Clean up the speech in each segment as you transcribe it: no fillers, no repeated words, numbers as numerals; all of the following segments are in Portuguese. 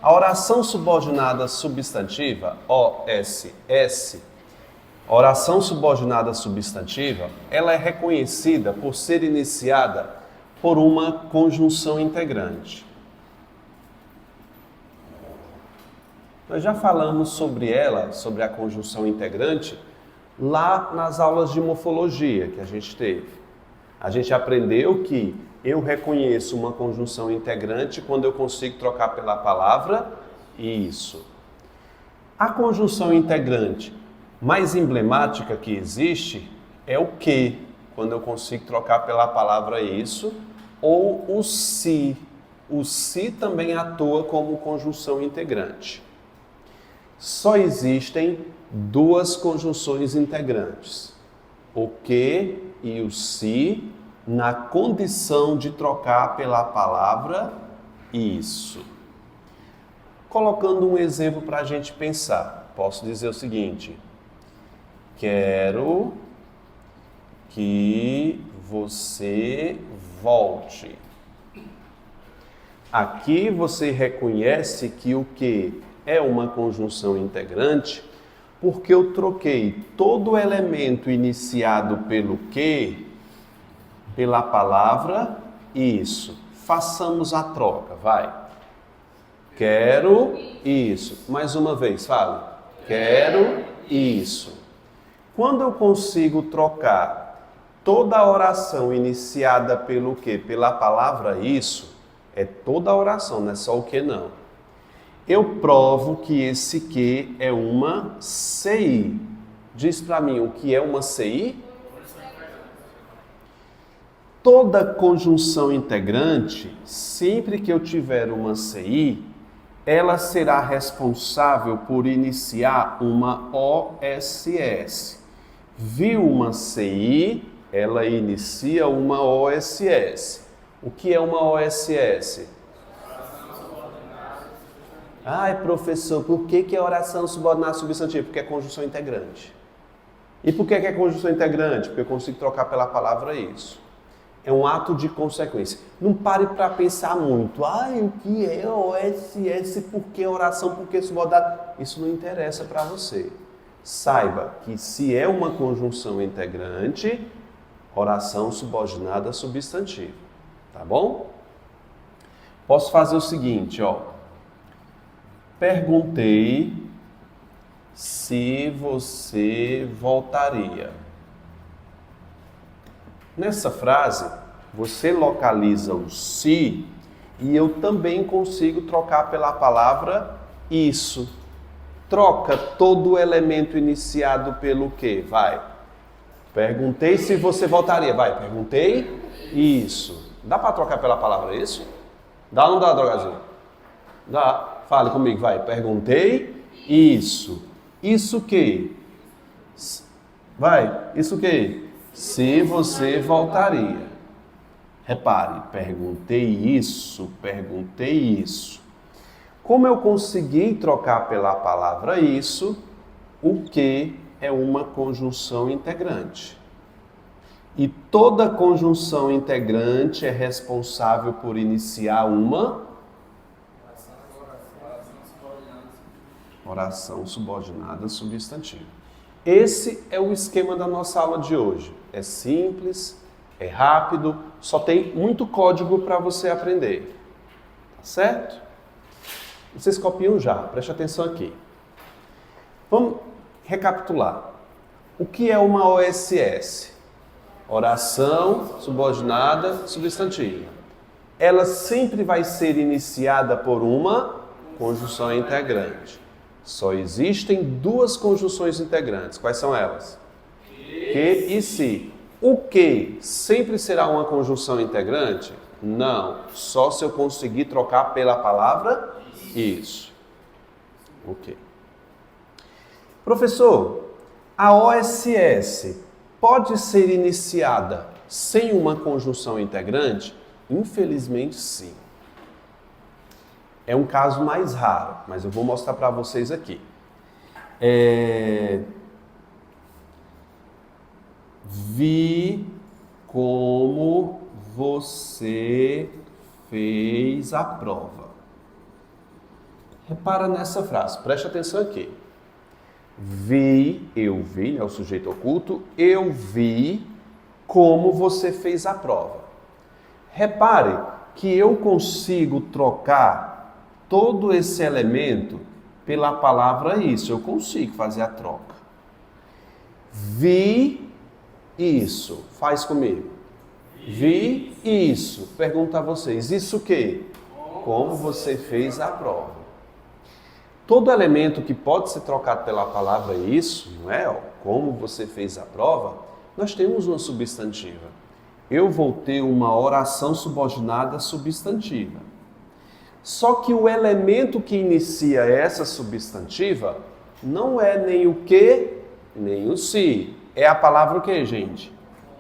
A oração subordinada substantiva, OSS, a oração subordinada substantiva, ela é reconhecida por ser iniciada por uma conjunção integrante. Nós já falamos sobre ela, sobre a conjunção integrante, lá nas aulas de morfologia que a gente teve. A gente aprendeu que eu reconheço uma conjunção integrante quando eu consigo trocar pela palavra isso. A conjunção integrante mais emblemática que existe é o que, quando eu consigo trocar pela palavra isso, ou o se. O se também atua como conjunção integrante. Só existem duas conjunções integrantes, o que e o se, na condição de trocar pela palavra isso. Colocando um exemplo para a gente pensar, posso dizer o seguinte: quero que você volte. Aqui você reconhece que o que é uma conjunção integrante porque eu troquei todo elemento iniciado pelo que pela palavra isso. Façamos a troca, vai. Quero isso. Mais uma vez, fale. Quero isso. Quando eu consigo trocar toda a oração iniciada pelo que? Pela palavra isso, é toda a oração, não é só o que não. Eu provo que esse que é uma CI. Diz para mim o que é uma CI? Toda conjunção integrante, sempre que eu tiver uma CI, ela será responsável por iniciar uma OSS. Viu uma CI, ela inicia uma OSS. O que é uma OSS? Ai, professor, por que é oração subordinada substantiva? Porque é conjunção integrante. E por que é conjunção integrante? Porque eu consigo trocar pela palavra isso. É um ato de consequência. Não pare para pensar muito. Ai, o que é OSS? Por que oração? Por que subordinada? Isso não interessa para você. Saiba que se é uma conjunção integrante, oração subordinada substantiva. Tá bom? Posso fazer o seguinte, ó. Perguntei se você voltaria. Nessa frase, você localiza o se e eu também consigo trocar pela palavra isso. Troca todo o elemento iniciado pelo que? Vai. Perguntei se você voltaria. Vai, perguntei isso. Dá para trocar pela palavra isso? Dá ou não dá, Drogazinho? Dá. Fale comigo, vai. Perguntei isso. Isso que? Vai, isso que? Se você voltaria. Repare, perguntei isso. Como eu consegui trocar pela palavra isso, o que é uma conjunção integrante. E toda conjunção integrante é responsável por iniciar uma oração subordinada substantiva. Esse é o esquema da nossa aula de hoje. É simples, é rápido, só tem muito código para você aprender. Tá certo? Vocês copiam já, preste atenção aqui. Vamos recapitular. O que é uma OSS? Oração subordinada substantiva. Ela sempre vai ser iniciada por uma conjunção integrante. Só existem duas conjunções integrantes. Quais são elas? Que e se. O que sempre será uma conjunção integrante? Não. Só se eu conseguir trocar pela palavra isso. Ok. Professor, a OSS pode ser iniciada sem uma conjunção integrante? Infelizmente, sim. É um caso mais raro, mas eu vou mostrar para vocês aqui. Vi como você fez a prova. Repara nessa frase, preste atenção aqui. Eu vi, né, o sujeito oculto, eu vi como você fez a prova. Repare que eu consigo trocar todo esse elemento pela palavra isso. Eu consigo fazer a troca. Vi isso. Faz comigo. Vi isso. Pergunto a vocês, isso o quê? Como você fez a prova. Todo elemento que pode ser trocado pela palavra isso, não é? Como você fez a prova, nós temos uma substantiva. Eu vou ter uma oração subordinada substantiva. Só que o elemento que inicia essa substantiva não é nem o que, nem o se. É a palavra o que, gente?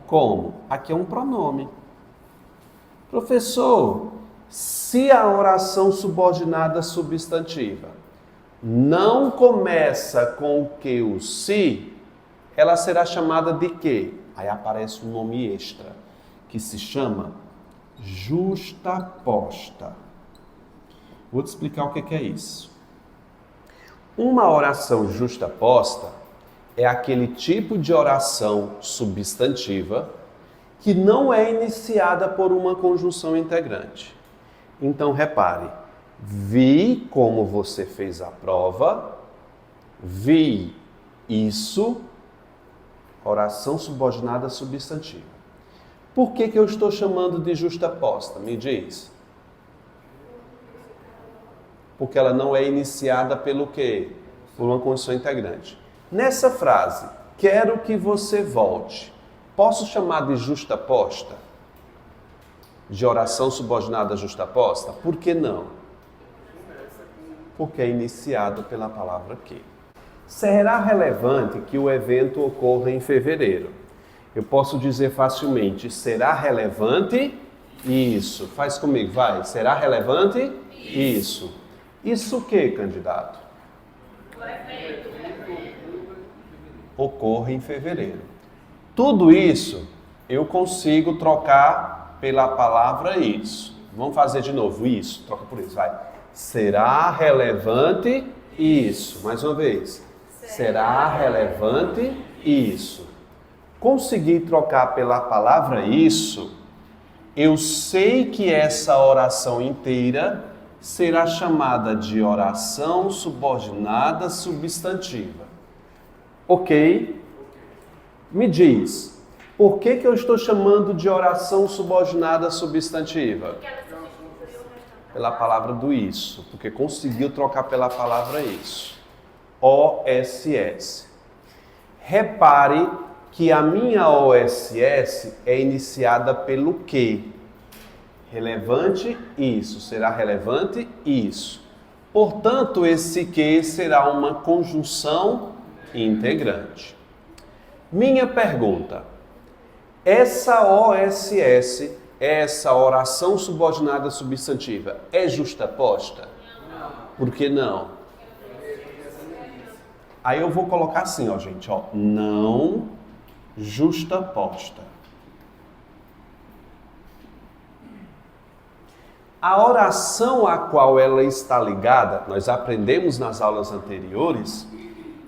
Como? Aqui é um pronome. Professor, se a oração subordinada substantiva não começa com o que, o se, ela será chamada de quê? Aí aparece um nome extra, que se chama justaposta. Vou te explicar o que é isso. Uma oração justaposta é aquele tipo de oração substantiva que não é iniciada por uma conjunção integrante. Então, repare, vi como você fez a prova, vi isso, oração subordinada substantiva. Por que eu estou chamando de justaposta? Me diz. Porque ela não é iniciada pelo quê? Por uma condição integrante. Nessa frase, quero que você volte. Posso chamar de justaposta? De oração subordinada justaposta? Por que não? Porque é iniciado pela palavra que. Será relevante que o evento ocorra em fevereiro? Eu posso dizer facilmente, será relevante? Isso. Faz comigo, vai. Será relevante? Isso. Isso o que, candidato? O evento. Ocorre em fevereiro. Tudo isso eu consigo trocar pela palavra isso. Vamos fazer de novo. Isso. Troca por isso, vai. Será relevante? Isso. Mais uma vez. Será relevante? Isso. Consegui trocar pela palavra isso, eu sei que essa oração inteira será chamada de oração subordinada substantiva. Ok? Me diz, por que eu estou chamando de oração subordinada substantiva? Pela palavra do isso, porque conseguiu trocar pela palavra isso. OSS. Repare que a minha OSS é iniciada pelo que? Relevante, isso. Será relevante, isso. Portanto, esse que será uma conjunção integrante. Minha pergunta, essa OSS, essa oração subordinada substantiva, é justaposta? Não. Por que não? Aí eu vou colocar assim, ó, gente, ó, não justaposta. A oração a qual ela está ligada, nós aprendemos nas aulas anteriores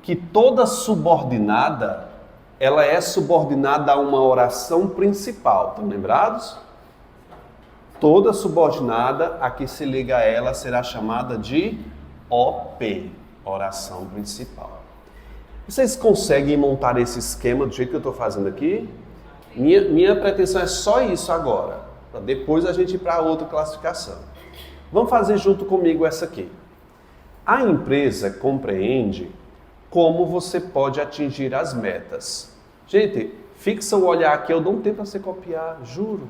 que toda subordinada, ela é subordinada a uma oração principal. Estão lembrados? Toda subordinada a que se liga a ela será chamada de OP, oração principal. Vocês conseguem montar esse esquema do jeito que eu estou fazendo aqui? Minha pretensão é só isso agora, para depois a gente ir para outra classificação. Vamos fazer junto comigo essa aqui. A empresa compreende como você pode atingir as metas. Gente, fixa o olhar aqui, eu dou um tempo para você copiar, juro.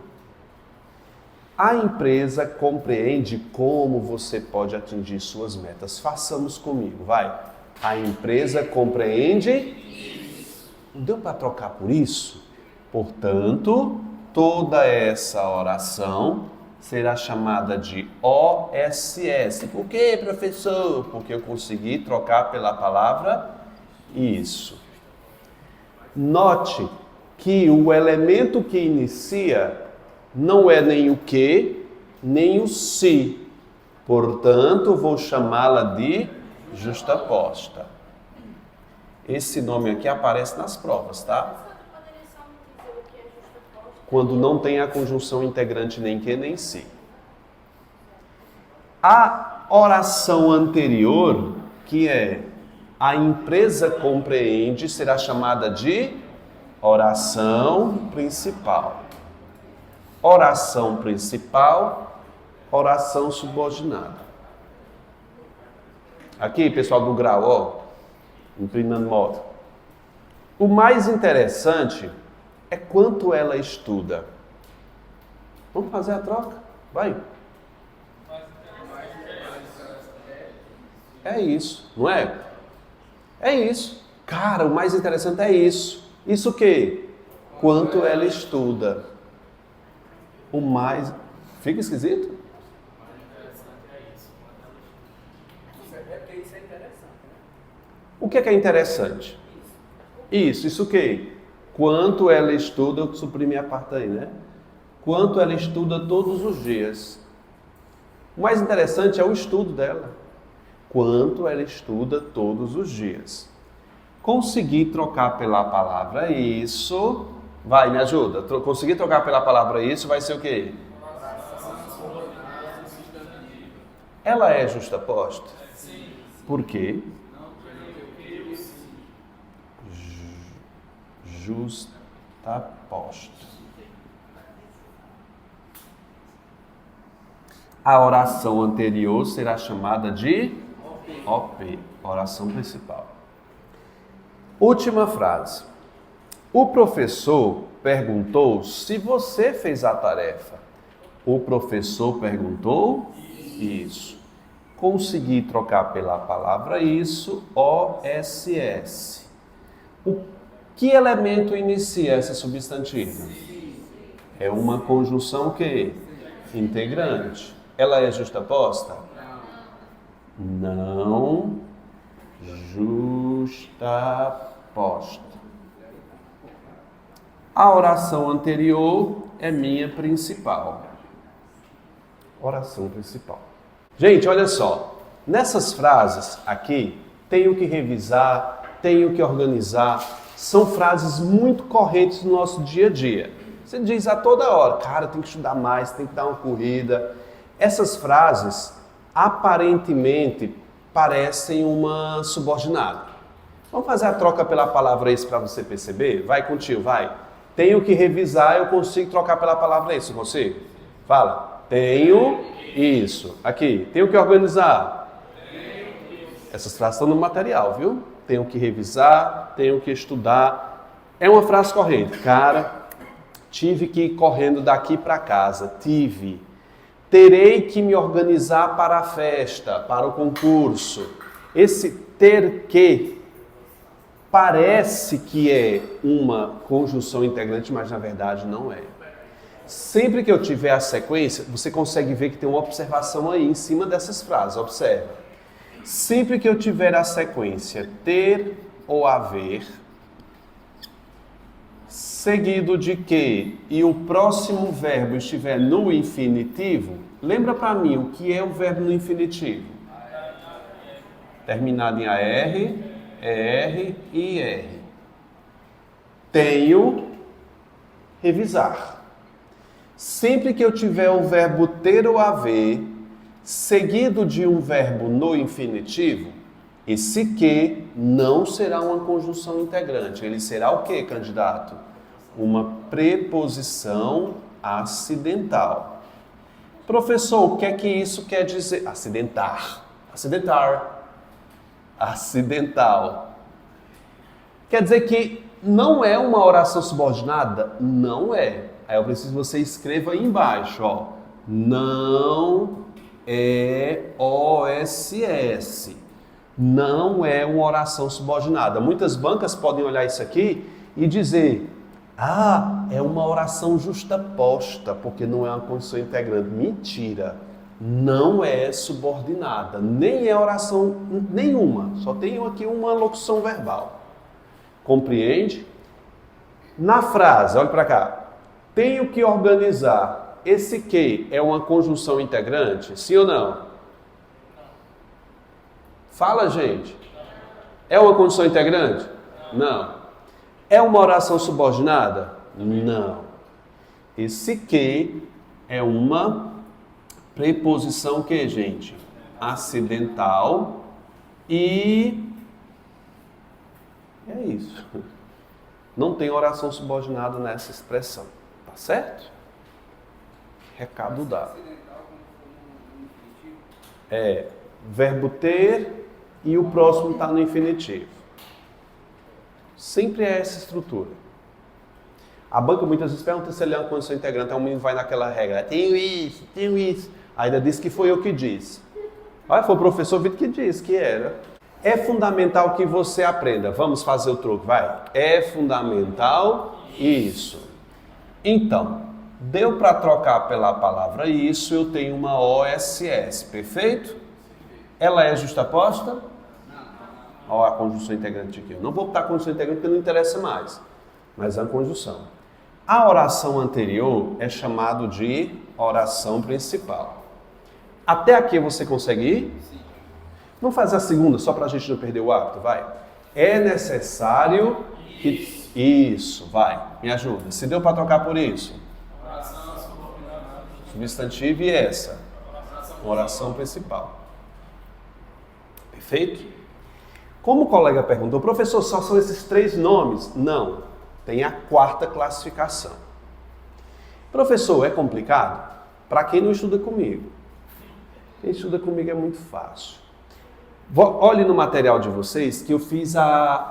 A empresa compreende como você pode atingir suas metas. Façamos comigo, vai. A empresa compreende isso. Não deu para trocar por isso? Portanto, toda essa oração será chamada de OSS. Por quê, professor? Porque eu consegui trocar pela palavra isso. Note que o elemento que inicia não é nem o que, nem o se. Portanto, vou chamá-la de justaposta. Esse nome aqui aparece nas provas, tá? Quando não tem a conjunção integrante nem que nem se. A oração anterior, que é a empresa compreende, será chamada de oração principal. Oração principal, oração subordinada. Aqui, pessoal do grau, ó, imprimindo modo. O mais interessante é quanto ela estuda. Vamos fazer a troca? Vai. É isso, não é? É isso. Cara, o mais interessante é isso. Isso o quê? Quanto ela estuda. O mais... Fica esquisito? O que é interessante? Isso o quê? Quanto ela estuda, eu suprimi a parte aí, né? Quanto ela estuda todos os dias. O mais interessante é o estudo dela. Quanto ela estuda todos os dias. Conseguir trocar pela palavra isso... Vai, me ajuda. Conseguir trocar pela palavra isso vai ser o quê? Ela é justaposta? Sim. Por quê? Justaposta. A oração anterior será chamada de OP, oração principal. Última frase. O professor perguntou se você fez a tarefa. O professor perguntou isso. Consegui trocar pela palavra isso, OSS. O que elemento inicia essa substantiva? É uma conjunção que? Integrante. Ela é justaposta? Não justaposta. A oração anterior é minha principal. Oração principal. Gente, olha só. Nessas frases aqui, tenho que revisar, tenho que organizar. São frases muito correntes no nosso dia a dia. Você diz a toda hora, cara, tem que estudar mais, tem que dar uma corrida. Essas frases, aparentemente, parecem uma subordinada. Vamos fazer a troca pela palavra isso para você perceber? Vai contigo, vai. Tenho que revisar, eu consigo trocar pela palavra isso, consigo? Fala. Tenho isso. Aqui. Tenho que organizar. Essas frases estão no material, viu? Tenho que revisar, tenho que estudar. É uma frase corrente. Cara, tive que ir correndo daqui para casa. Tive. Terei que me organizar para a festa, para o concurso. Esse ter que parece que é uma conjunção integrante, mas na verdade não é. Sempre que eu tiver a sequência, você consegue ver que tem uma observação aí em cima dessas frases. Observa. Sempre que eu tiver a sequência ter ou haver, seguido de que e o próximo verbo estiver no infinitivo, lembra para mim o que é o verbo no infinitivo? Terminado em AR, ER e IR. Tenho, revisar. Sempre que eu tiver o verbo ter ou haver, seguido de um verbo no infinitivo, esse que não será uma conjunção integrante. Ele será o que, candidato? Uma preposição acidental. Professor, o que é que isso quer dizer? Acidentar. Acidentar. Acidental. Quer dizer que não é uma oração subordinada? Não é. Aí eu preciso que você escreva aí embaixo, ó. Não é OSS. Não é uma oração subordinada. Muitas bancas podem olhar isso aqui e dizer: ah, é uma oração justaposta, porque não é uma condição integrante. Mentira. Não é subordinada. Nem é oração nenhuma. Só tem aqui uma locução verbal. Compreende? Na frase, olha para cá. Tenho que organizar. Esse que é uma conjunção integrante? Sim ou não? Fala, gente. É uma condição integrante? Não. É uma oração subordinada? Não. Esse que é uma preposição que, gente? Acidental e é isso. Não tem oração subordinada nessa expressão. Tá certo? Recado dado. É verbo ter e o próximo está no infinitivo. Sempre é essa estrutura. A banca muitas vezes pergunta se ele é uma condição integrante, aí o menino vai naquela regra, tenho isso. Ainda disse que foi eu que disse. Olha, foi o professor Vitor que disse que era. É fundamental que você aprenda. Vamos fazer o truque, vai. É fundamental isso. Então, deu para trocar pela palavra isso, eu tenho uma OSS, perfeito? Ela é justaposta? Olha a conjunção integrante aqui. Eu não vou botar a conjunção integrante porque não interessa mais, mas é a conjunção. A oração anterior é chamado de oração principal. Até aqui você consegue ir? Sim. Vamos fazer a segunda, só para a gente não perder o hábito, vai. É necessário que... Isso, vai, me ajuda. Se deu para trocar por isso. Substantivo e essa. Oração principal. Perfeito? Como o colega perguntou, professor, só são esses 3 nomes? Não, tem a 4ª classificação. Professor, é complicado? Para quem não estuda comigo. Quem estuda comigo é muito fácil. Olhe no material de vocês que eu fiz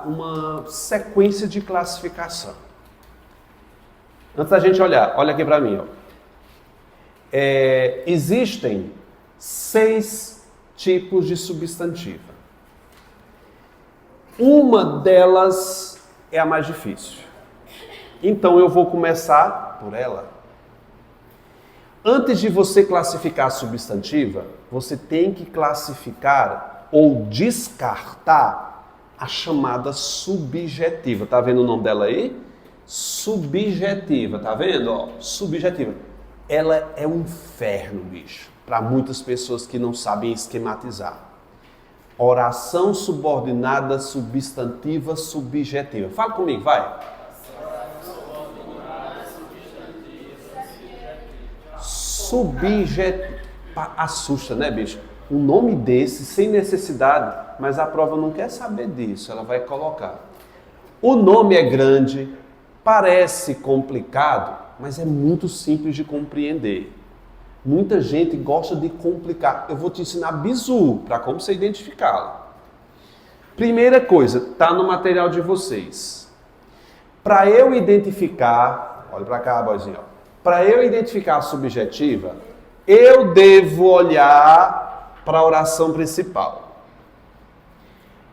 uma sequência de classificação. Antes da gente olhar, olha aqui para mim. Ó. Existem 6 tipos de substantiva. Uma delas é a mais difícil. Então eu vou começar por ela. Antes de você classificar a substantiva, você tem que classificar ou descartar a chamada subjetiva. Tá vendo o nome dela aí? Subjetiva, tá vendo? Ó, subjetiva. Ela é um inferno, bicho, para muitas pessoas que não sabem esquematizar. Oração subordinada, substantiva, subjetiva. Fala comigo, vai. Subjetiva. Assusta, né, bicho? Um nome desse, sem necessidade, mas a prova não quer saber disso, ela vai colocar. O nome é grande, parece complicado, mas é muito simples de compreender. Muita gente gosta de complicar. Eu vou te ensinar bizu para como você identificá-lo. Primeira coisa, está no material de vocês. Para eu identificar, olha para cá, boizinho. Para eu identificar a subjetiva, eu devo olhar para a oração principal.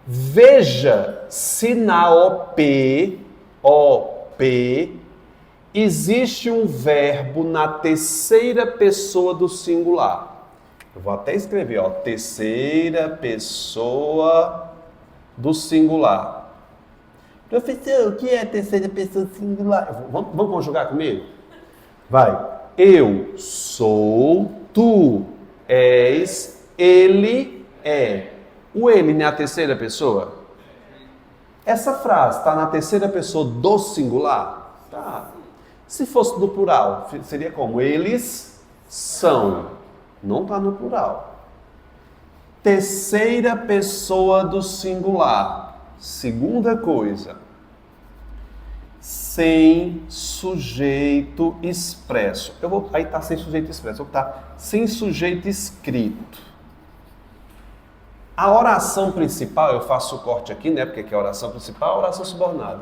Veja se na OP, existe um verbo na terceira pessoa do singular. Eu vou até escrever, ó, terceira pessoa do singular. Professor, o que é a terceira pessoa do singular? Vamos conjugar comigo? Vai. Eu sou, tu és, ele é. O ele não é a terceira pessoa? Essa frase está na terceira pessoa do singular? Tá. Se fosse do plural, seria como? Eles são. Não está no plural. Terceira pessoa do singular. Segunda coisa. Sem sujeito expresso. Aí está sem sujeito expresso. Eu vou botar sem sujeito escrito. A oração principal, eu faço o corte aqui, né? Porque aqui é a oração principal, a oração subordinada.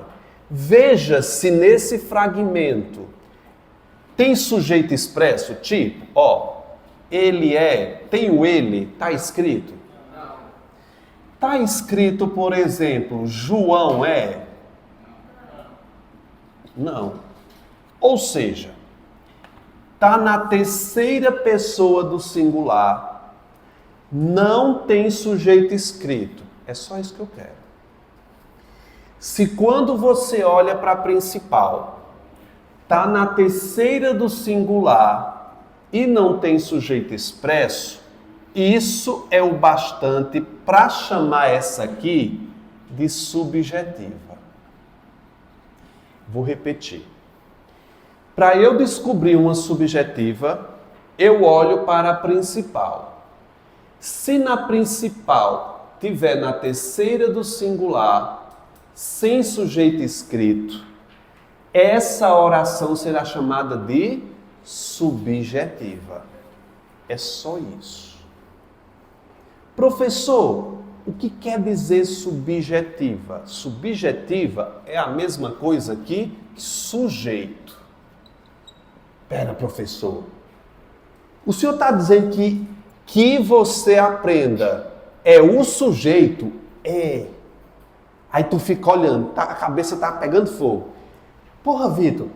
Veja se nesse fragmento tem sujeito expresso, tipo, ó, ele é, tem o ele, tá escrito? Não. Tá escrito, por exemplo, João é? Não. Ou seja, tá na terceira pessoa do singular, não tem sujeito escrito. É só isso que eu quero. Se quando você olha para a principal, tá na terceira do singular e não tem sujeito expresso, Isso é o bastante para chamar essa aqui de subjetiva. Vou repetir. Para eu descobrir uma subjetiva, eu olho para a principal. Se na principal tiver na terceira do singular, sem sujeito escrito, essa oração será chamada de subjetiva. É só isso. Professor, o que quer dizer subjetiva? Subjetiva é a mesma coisa que sujeito. Pera, professor. O senhor está dizendo que você aprenda é o sujeito? É. Aí tu fica olhando, a cabeça tá pegando fogo. Porra, Vitor,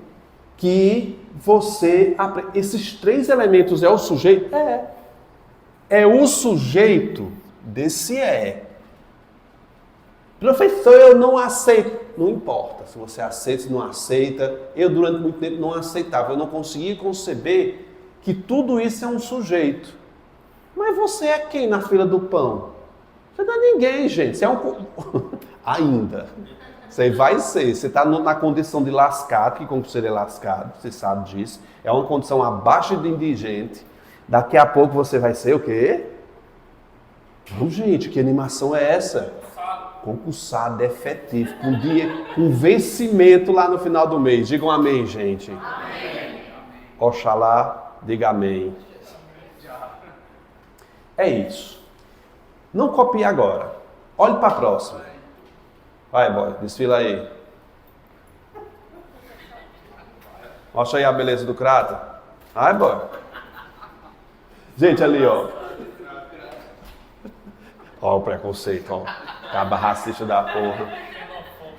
que você aprende. Esses três elementos é o sujeito? É. É o sujeito desse é. Professor, eu não aceito. Não importa se você aceita, se não aceita. Eu, durante muito tempo, não aceitava. Eu não conseguia conceber que tudo isso é um sujeito. Mas você é quem na fila do pão? Você não é ninguém, gente. Você é um... Ainda. Você vai ser. Você está na condição de lascado, que como seria lascado, você sabe disso. É uma condição abaixo de indigente. Daqui a pouco você vai ser o quê? Não, gente, que animação é essa? Concursado, efetivo, com vencimento lá no final do mês. Digam amém, gente. Amém. Oxalá, diga amém. É isso. Não copie agora. Olhe para a próxima. Vai, boy, desfila aí. Mostra aí a beleza do crater. Vai, boy. Gente, ali, ó. Ó o preconceito, ó. Acaba racista da porra.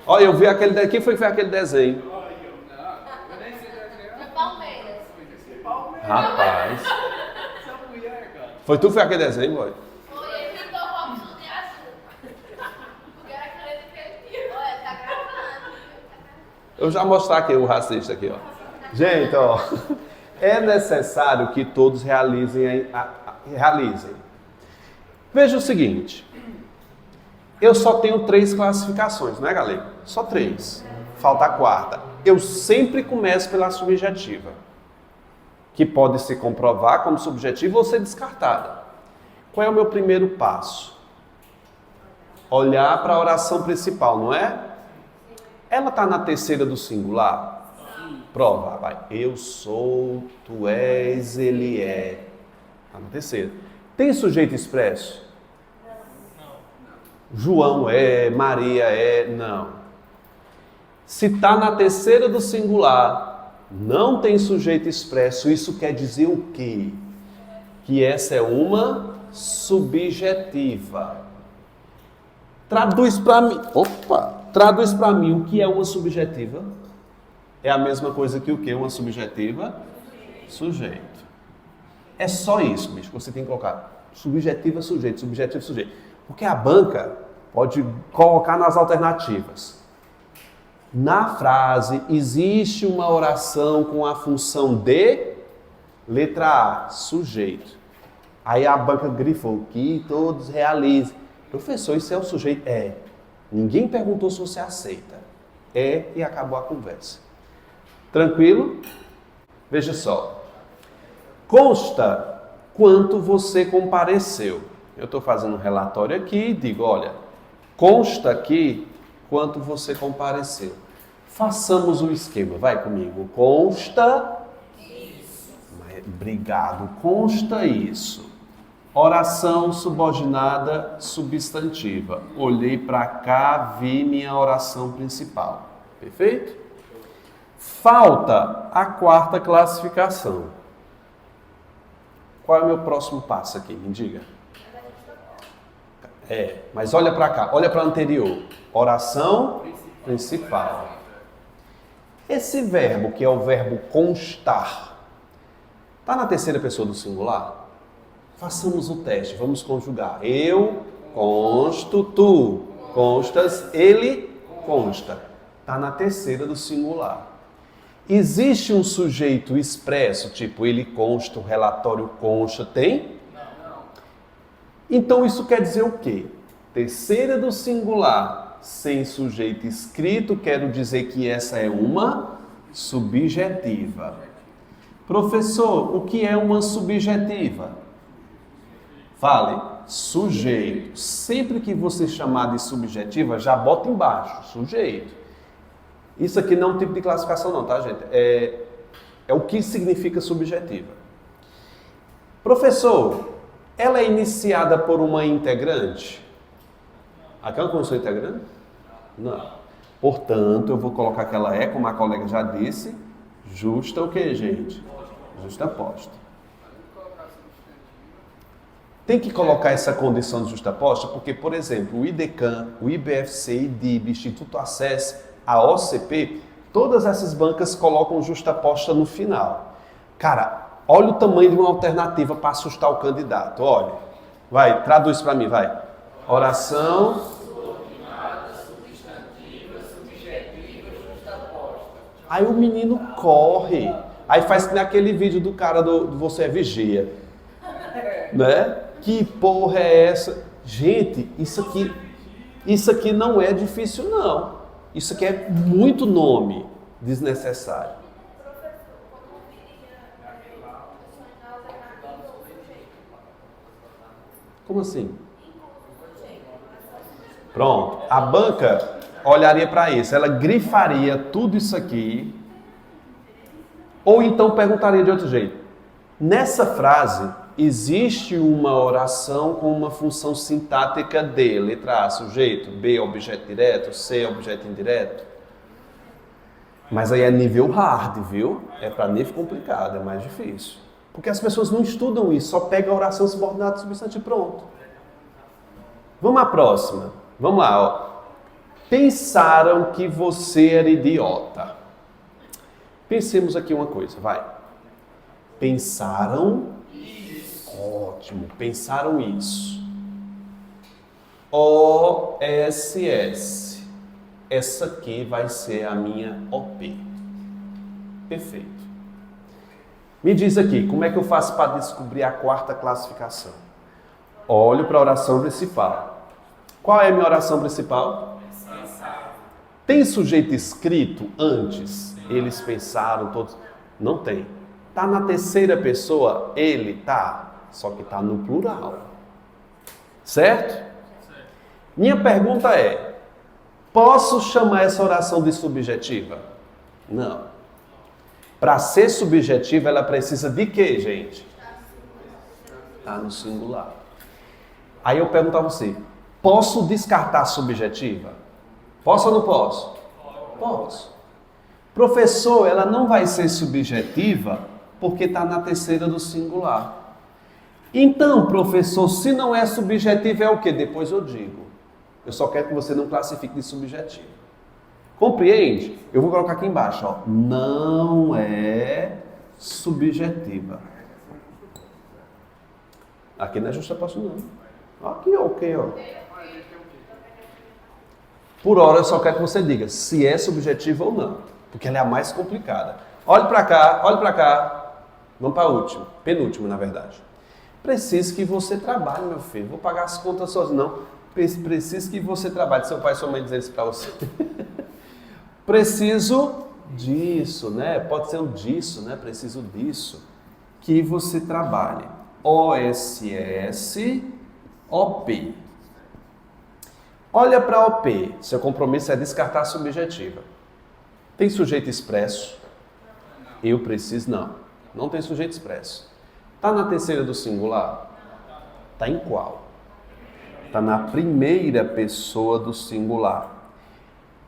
Ó, eu vi aquele... Quem foi que fez aquele desenho? Palmeiras. Rapaz. Foi tu que fez aquele desenho, boy? Foi ele pintou o Robson de azul. Porque era a caneta que ele tinha. Olha, tá gravando. Eu já vou mostrar aqui o racista aqui, ó. Gente, ó. É necessário que todos realizem. Veja o seguinte. Eu só tenho 3 classificações, não é, galera? Só 3. Falta a quarta. Eu sempre começo pela subjetiva, que pode se comprovar como subjetiva ou ser descartada. Qual é o meu primeiro passo? Olhar para a oração principal, não é? Ela está na terceira do singular? Prova, vai. Eu sou, tu és, ele é. Está na terceira. Tem sujeito expresso? João é, Maria é, não. Se está na terceira do singular, não tem sujeito expresso, isso quer dizer o quê? Que essa é uma subjetiva. Traduz para mim. Traduz para mim o que é uma subjetiva. É a mesma coisa que o que é uma subjetiva? Sujeito. É só isso, bicho, que você tem que colocar. Subjetiva, sujeito, subjetivo, sujeito. Porque a banca pode colocar nas alternativas. Na frase, existe uma oração com a função de letra A, sujeito. Aí a banca grifou que todos realizem. Professor, isso é o sujeito? É. Ninguém perguntou se você aceita. É, e acabou a conversa. Tranquilo? Veja só. Consta quanto você compareceu. Eu estou fazendo um relatório aqui e digo, olha, consta aqui quanto você compareceu. Façamos o esquema, vai comigo. Consta isso. Obrigado, consta isso. Oração subordinada substantiva. Olhei para cá, vi minha oração principal. Perfeito? Falta a quarta classificação. Qual é o meu próximo passo aqui? Me diga. Mas olha para cá, olha para a anterior. Oração principal. Esse verbo, que é o verbo constar, está na terceira pessoa do singular? Façamos o teste, vamos conjugar. Eu consto, tu constas, ele consta. Está na terceira do singular. Existe um sujeito expresso, tipo ele consta, o relatório consta, tem? Então isso quer dizer o quê? Terceira do singular sem sujeito escrito, quero dizer que essa é uma subjetiva. Professor, o que é uma subjetiva? Fale, sujeito. Sempre que você chamar de subjetiva, já bota embaixo, sujeito. Isso aqui não é um tipo de classificação não, tá, gente? É o que significa subjetiva. Professor, ela é iniciada por uma integrante? Aqui é uma conjunção integrante? Não. Portanto, eu vou colocar que ela é, como a colega já disse, justa o quê, gente? Justa posta. Tem que colocar essa condição de justa posta porque, por exemplo, o IDECAM, o IBFC, IDIB, Instituto Acesso, a OCP, todas essas bancas colocam justa posta no final. Cara, olha o tamanho de uma alternativa para assustar o candidato. Olha, vai, traduz para mim, vai. Oração subordinada, substantiva, subjetiva, justaposta. Aí o menino corre. Aí faz que naquele vídeo do cara do Você é Vigia. Né? Que porra é essa? Gente, isso aqui não é difícil não. Isso aqui é muito nome desnecessário. Como assim? Pronto, a banca olharia para isso, ela grifaria tudo isso aqui, ou então perguntaria de outro jeito. Nessa frase, existe uma oração com uma função sintática de letra A, sujeito, B, objeto direto, C, objeto indireto. Mas aí é nível hard, viu? É para nível complicado, é mais difícil. Porque as pessoas não estudam isso, só pegam a oração subordinada substantivo pronto. Vamos à próxima. Vamos lá, ó. Pensaram que você era idiota. Pensemos aqui uma coisa, vai. Pensaram isso. Ótimo, pensaram isso. OSS. Essa aqui vai ser a minha OP. Perfeito. Me diz aqui, como é que eu faço para descobrir a quarta classificação? Olho para a oração principal. Qual é a minha oração principal? Tem sujeito escrito antes? Eles pensaram todos. Não tem. Está na terceira pessoa? Ele tá. Só que está no plural. Certo? Minha pergunta é: posso chamar essa oração de subjetiva? Não. Para ser subjetiva, ela precisa de quê, gente? Está no singular. Aí eu pergunto a você: posso descartar subjetiva? Posso ou não posso? Posso. Professor, ela não vai ser subjetiva porque está na terceira do singular. Então, professor, se não é subjetiva, é o quê? Depois eu digo. Eu só quero que você não classifique de subjetiva. Compreende? Eu vou colocar aqui embaixo, ó. Não é subjetiva. Aqui não é justaposta, não. Aqui, ok, ó. Por hora, eu só quero que você diga se é subjetiva ou não. Porque ela é a mais complicada. Olhe para cá, olhe para cá. Vamos para a última. Penúltima, na verdade. Preciso que você trabalhe, meu filho. Vou pagar as contas sozinho. Não. Preciso que você trabalhe. Seu pai e sua mãe dizendo isso para você. Preciso disso, né? Pode ser um disso, né? Preciso disso. Que você trabalhe. OSS, OP. Olha para a OP. Seu compromisso é descartar a subjetiva. Tem sujeito expresso? Eu preciso, não. Não tem sujeito expresso. Está na terceira do singular? Está em qual? Está na primeira pessoa do singular.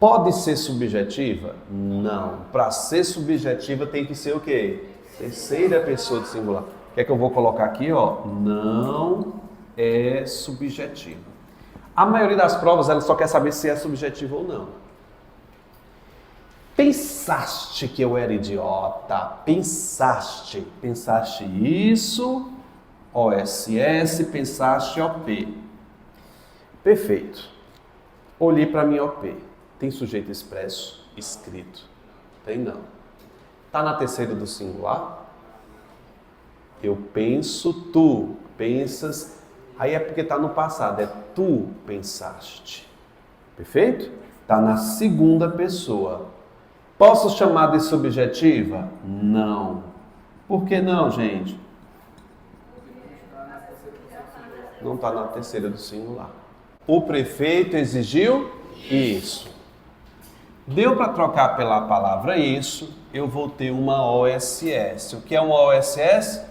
Pode ser subjetiva? Não. Para ser subjetiva tem que ser o quê? Terceira pessoa do singular. O que é que eu vou colocar aqui? Ó? Não é subjetiva. A maioria das provas ela só quer saber se é subjetiva ou não. Pensaste que eu era idiota? Pensaste isso, OSS, pensaste OP. Perfeito. Olhei para minha OP. Tem sujeito expresso? Escrito. Tem não. Está na terceira do singular? Eu penso, tu pensas. Aí é porque está no passado, é tu pensaste. Perfeito? Está na segunda pessoa. Posso chamar de subjetiva? Não. Por que não, gente? Não está na terceira do singular. O prefeito exigiu isso. Deu para trocar pela palavra isso, eu vou ter uma OSS. O que é uma OSS?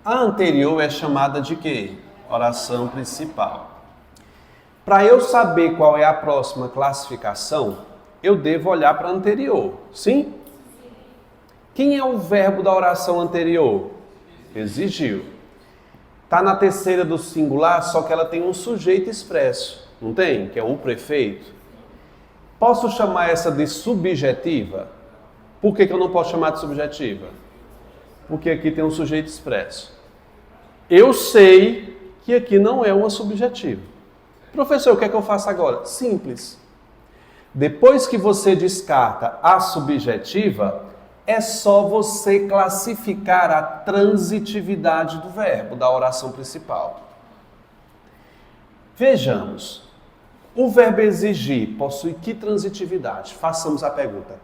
A anterior é chamada de quê? Oração principal. Para eu saber qual é a próxima classificação, eu devo olhar para a anterior, sim? Quem é o verbo da oração anterior? Exigiu. Está na terceira do singular, só que ela tem um sujeito expresso, não tem? Que é o prefeito. Posso chamar essa de subjetiva? Por que eu não posso chamar de subjetiva? Porque aqui tem um sujeito expresso. Eu sei que aqui não é uma subjetiva. Professor, o que é que eu faço agora? Simples. Depois que você descarta a subjetiva, é só você classificar a transitividade do verbo, da oração principal. Vejamos. O verbo exigir possui que transitividade? Façamos a pergunta.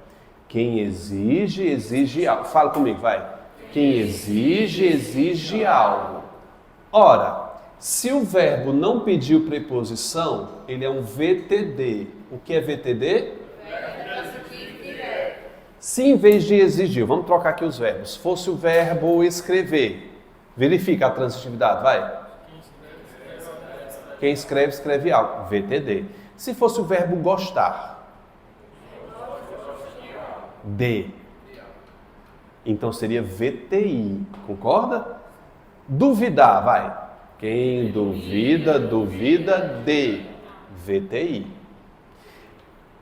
Quem exige, exige algo. Fala comigo, vai. Quem exige, exige algo. Ora, se o verbo não pediu preposição, ele é um VTD. O que é VTD? Se em vez de exigir, vamos trocar aqui os verbos, fosse o verbo escrever, verifica a transitividade, vai. Quem escreve, escreve algo, VTD. Se fosse o verbo gostar, D. Então seria VTI, concorda? Duvidar, vai. Quem duvida, duvida de VTI.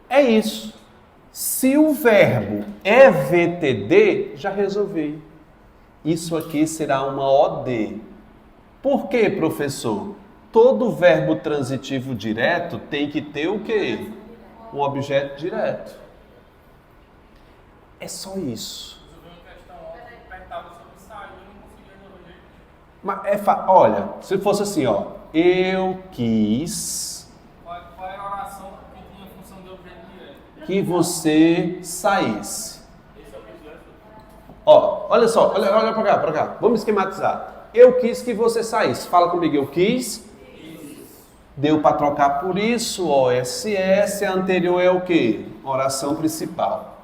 É isso. Se o verbo é VTD, já resolvi. Isso aqui será uma OD. Por quê, professor? Todo verbo transitivo direto tem que ter o quê? Um objeto direto. É só isso. Mas olha, se fosse assim, ó, eu quis que você saísse. Ó, olha só, olha pra cá. Vamos esquematizar. Eu quis que você saísse. Fala comigo, eu quis. Deu para trocar por isso, OSS, a anterior é o quê? Oração principal.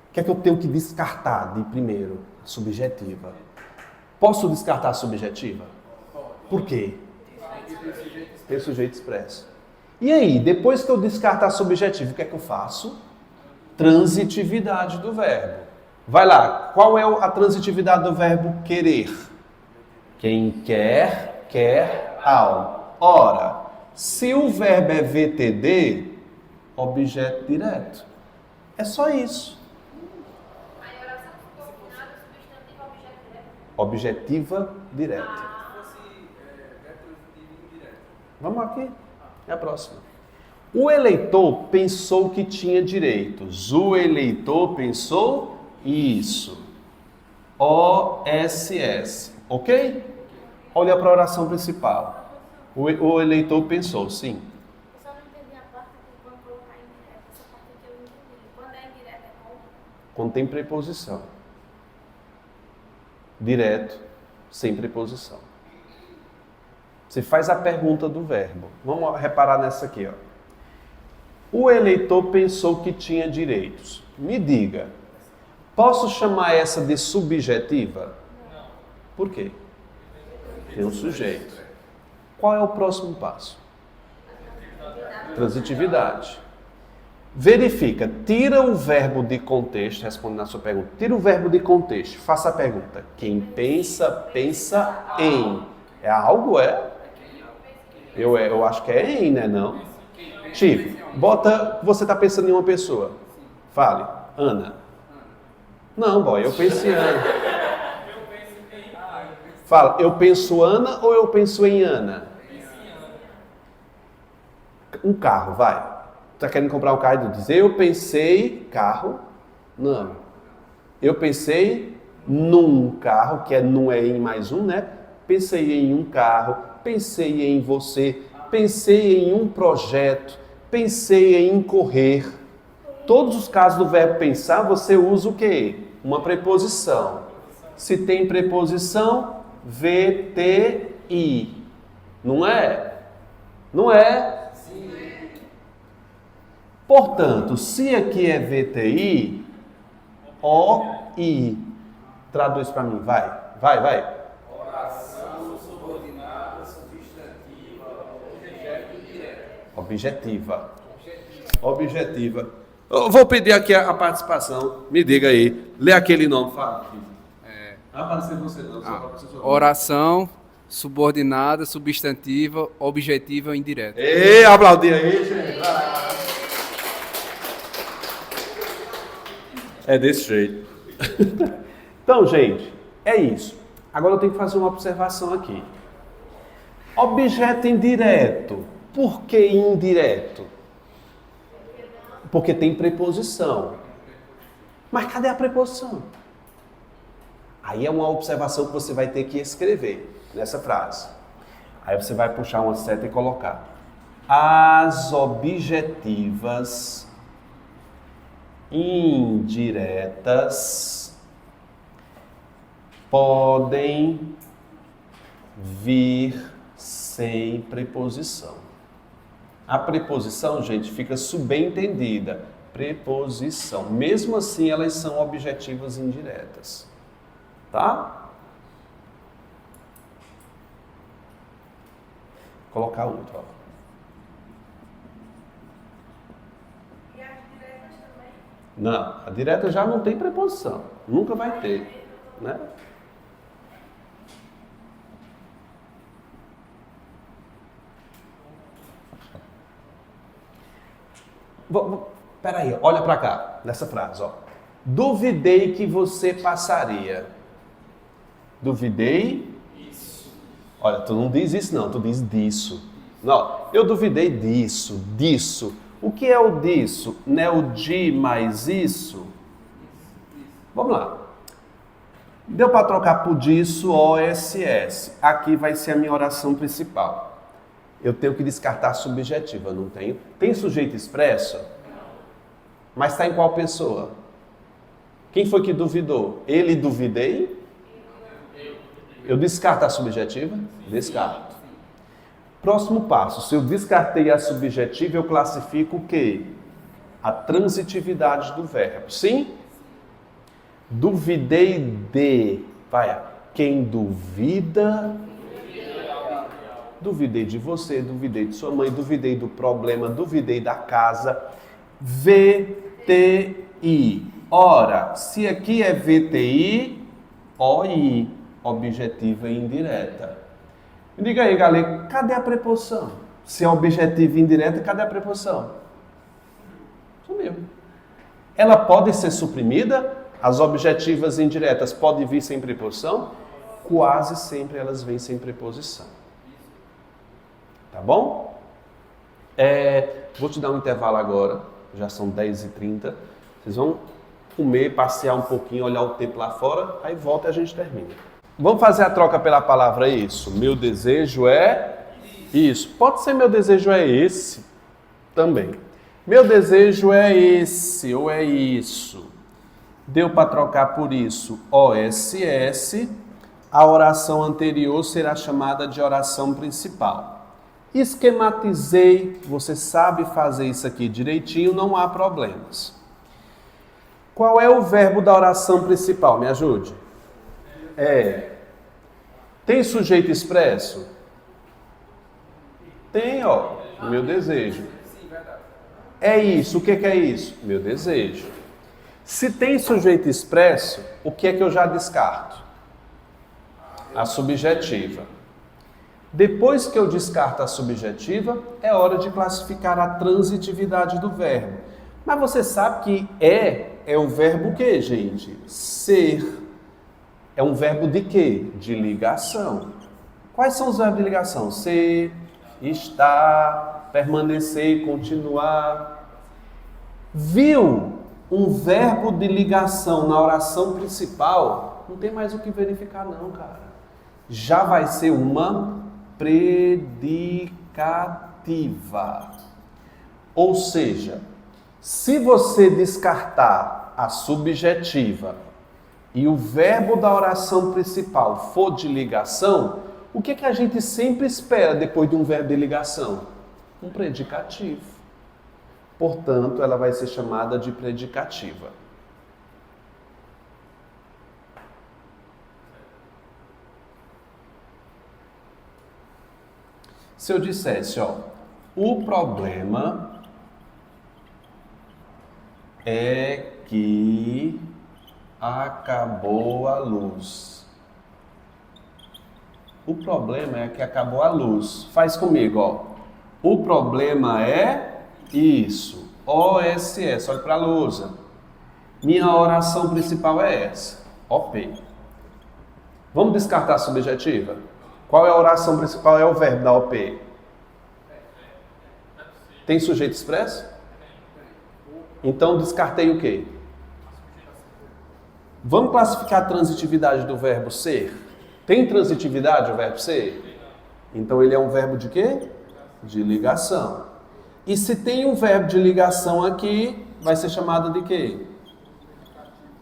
O que é que eu tenho que descartar de primeiro? A subjetiva. Posso descartar a subjetiva? Por quê? Tem sujeito expresso. E aí, depois que eu descartar a subjetiva, o que é que eu faço? Transitividade do verbo. Vai lá, qual é a transitividade do verbo querer? Quem quer, quer algo. Ora, se o verbo é VTD, objeto direto. É só isso. A oração ficou final substantivo objeto direto. Objetiva direta. Vamos aqui. É a próxima. O eleitor pensou que tinha direitos. O eleitor pensou isso. OSS. Ok? Olha para a oração principal. O eleitor pensou, sim. Eu só não entendi a parte que quando colocar indireta. Essa parte que eu não entendi. Quando é indireta é como? Quando tem preposição. Direto, sem preposição. Você faz a pergunta do verbo. Vamos reparar nessa aqui, ó. O eleitor pensou que tinha direitos. Me diga, posso chamar essa de subjetiva? Não. Por quê? Tem um sujeito. Qual é o próximo passo? Transitividade. Verifica, tira o verbo de contexto, respondendo a sua pergunta. Tira o verbo de contexto, faça a pergunta. Quem pensa, pensa em. É algo, é? Eu acho que é em, né? Não? Tipo, bota, você está pensando em uma pessoa. Fale, Ana. Não, boy, eu penso em Ana. Fala, eu penso Ana ou eu penso em Ana? Um carro, vai. Tá querendo comprar um carro e diz, eu pensei carro? Não. Eu pensei num carro, que é num é em mais um, né? Pensei em um carro, pensei em você, pensei em um projeto, pensei em correr. Todos os casos do verbo pensar, você usa o quê? Uma preposição. Se tem preposição, VTI. Não é? Não é? Sim. Portanto, se aqui é VTI, OI. Traduz para mim, vai. Oração subordinada, substantiva, Objetiva. Eu vou pedir aqui a participação. Me diga aí. Lê aquele nome, fala. Não apareceu você não. Oração subordinada, substantiva, objetiva e indireta. Ei, aplaudir aí, gente. É desse jeito. Então, gente, é isso. Agora eu tenho que fazer uma observação aqui. Objeto indireto. Por que indireto? Porque tem preposição. Mas cadê a preposição? Aí é uma observação que você vai ter que escrever nessa frase. Aí você vai puxar uma seta e colocar. As objetivas indiretas podem vir sem preposição. A preposição, gente, fica subentendida. Preposição. Mesmo assim, elas são objetivas indiretas. Tá? Vou colocar outro, ó. E as diretas também? Não, a direta já não tem preposição. Nunca vai ter, né? Peraí, olha para cá, nessa frase, ó. Duvidei que você passaria. Duvidei? Isso. Olha, tu não diz isso não, tu diz disso. Não, eu duvidei disso. O que é o disso? Não é o de mais isso? Vamos lá. Deu para trocar por disso, OSS. Aqui vai ser a minha oração principal. Eu tenho que descartar a subjetiva, não tenho? Tem sujeito expresso? Mas está em qual pessoa? Quem foi que duvidou? Ele duvidei? Eu descarto a subjetiva? Descarto. Próximo passo. Se eu descartei a subjetiva, eu classifico o quê? A transitividade do verbo. Sim? Duvidei de. Vai. Quem duvida? Duvidei de você, duvidei de sua mãe, duvidei do problema, duvidei da casa. VTI. Ora, se aqui é VTI, OI, objetiva e indireta. Me diga aí, galera, cadê a preposição? Se é objetiva e indireta, cadê a preposição? Sumiu. Ela pode ser suprimida? As objetivas indiretas podem vir sem preposição? Quase sempre elas vêm sem preposição. Tá bom? Vou te dar um intervalo agora, já são 10h30. Vocês vão comer, passear um pouquinho, olhar o tempo lá fora, aí volta e a gente termina. Vamos fazer a troca pela palavra isso. Meu desejo é isso. Pode ser meu desejo é esse também. Meu desejo é esse ou é isso. Deu para trocar por isso OSS. A oração anterior será chamada de oração principal. Esquematizei, você sabe fazer isso aqui direitinho, não há problemas. Qual é o verbo da oração principal? Me ajude. Tem sujeito expresso? Tem, ó. Meu desejo. É isso. O que é isso? Meu desejo. Se tem sujeito expresso, o que é que eu já descarto? A subjetiva. Depois que eu descarto a subjetiva, é hora de classificar a transitividade do verbo. Mas você sabe que é um verbo o quê, gente? Ser. É um verbo de quê? De ligação. Quais são os verbos de ligação? Ser, estar, permanecer, continuar. Viu um verbo de ligação na oração principal? Não tem mais o que verificar não, cara. Já vai ser uma predicativa. Ou seja, se você descartar a subjetiva e o verbo da oração principal for de ligação, o que a gente sempre espera depois de um verbo de ligação? Um predicativo. Portanto, ela vai ser chamada de predicativa. Se eu dissesse, ó, o problema é que acabou a luz. O problema é que acabou a luz. Faz comigo, ó. O problema é isso. OSS, olha para a lousa. Minha oração principal é essa. OP. Vamos descartar a subjetiva? Qual é a oração principal? É o verbo da OP. Tem sujeito expresso? Então descartei o quê? Vamos classificar a transitividade do verbo ser? Tem transitividade o verbo ser? Então ele é um verbo de quê? De ligação. E se tem um verbo de ligação aqui, vai ser chamado de quê?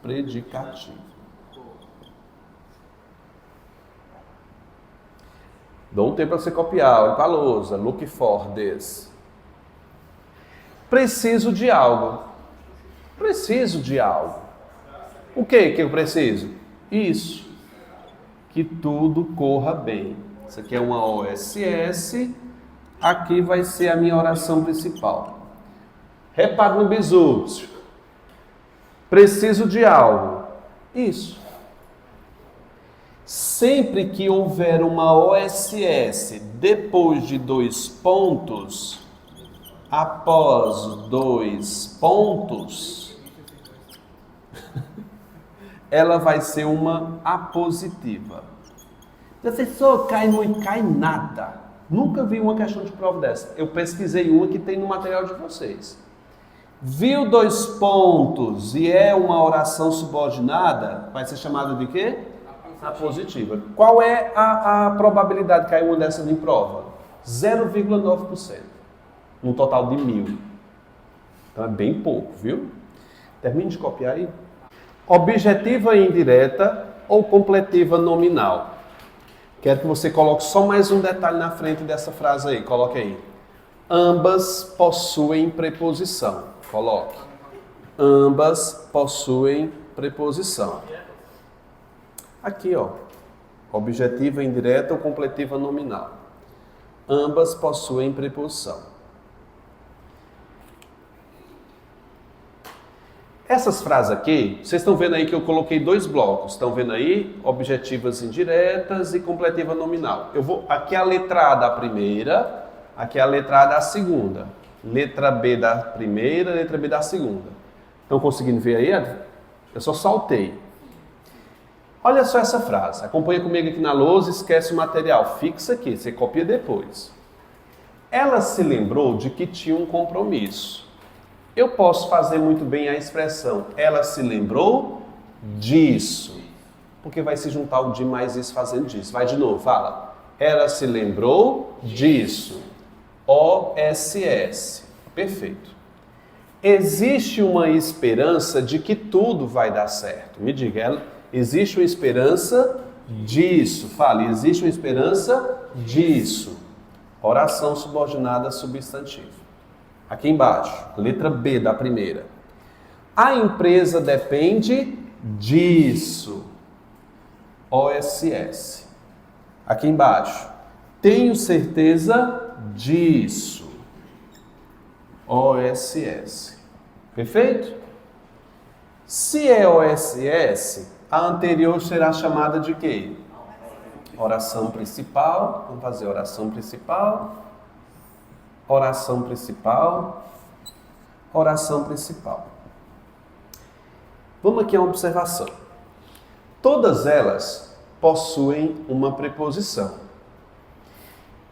Predicativo. Dou um tempo para você copiar. Olha para a lousa. Look for this. Preciso de algo. Preciso de algo. O que eu preciso? Isso. Que tudo corra bem. Isso aqui é uma OSS. Aqui vai ser a minha oração principal. Repare no bisu. Preciso de algo. Isso. Sempre que houver uma OSS depois de 2 pontos, após 2 pontos, ela vai ser uma apositiva. Professor, cai não cai nada. Nunca vi uma questão de prova dessa. Eu pesquisei uma que tem no material de vocês. Viu 2 pontos e é uma oração subordinada, vai ser chamada de quê? Apositiva. Qual é a probabilidade de cair uma dessas em prova? 0,9%. No total de 1000. Então é bem pouco, viu? Termine de copiar aí. Objetiva indireta ou completiva nominal. Quero que você coloque só mais um detalhe na frente dessa frase aí. Coloque aí. Ambas possuem preposição. Coloque. Ambas possuem preposição. Aqui, ó. Objetiva indireta ou completiva nominal. Ambas possuem preposição. Essas frases aqui, vocês estão vendo aí que eu coloquei 2 blocos. Estão vendo aí? Objetivas indiretas e completiva nominal. Aqui é a letra A da primeira, aqui é a letra A da segunda. Letra B da primeira, letra B da segunda. Estão conseguindo ver aí? Eu só saltei. Olha só essa frase. Acompanha comigo aqui na lousa, esquece o material. Fixa aqui, você copia depois. Ela se lembrou de que tinha um compromisso. Eu posso fazer muito bem a expressão ela se lembrou disso. Porque vai se juntar o de mais isso fazendo disso. Vai de novo, fala. Ela se lembrou disso. OSS. Perfeito. Existe uma esperança de que tudo vai dar certo. Me diga, existe uma esperança disso. Fale, existe uma esperança disso. Oração subordinada substantivo. Aqui embaixo, letra B da primeira. A empresa depende disso. OSS. Aqui embaixo. Tenho certeza disso. OSS. Perfeito? Se é OSS, a anterior será chamada de quê? Oração principal. Vamos fazer oração principal. Oração principal. Oração principal. Vamos aqui a uma observação. Todas elas possuem uma preposição.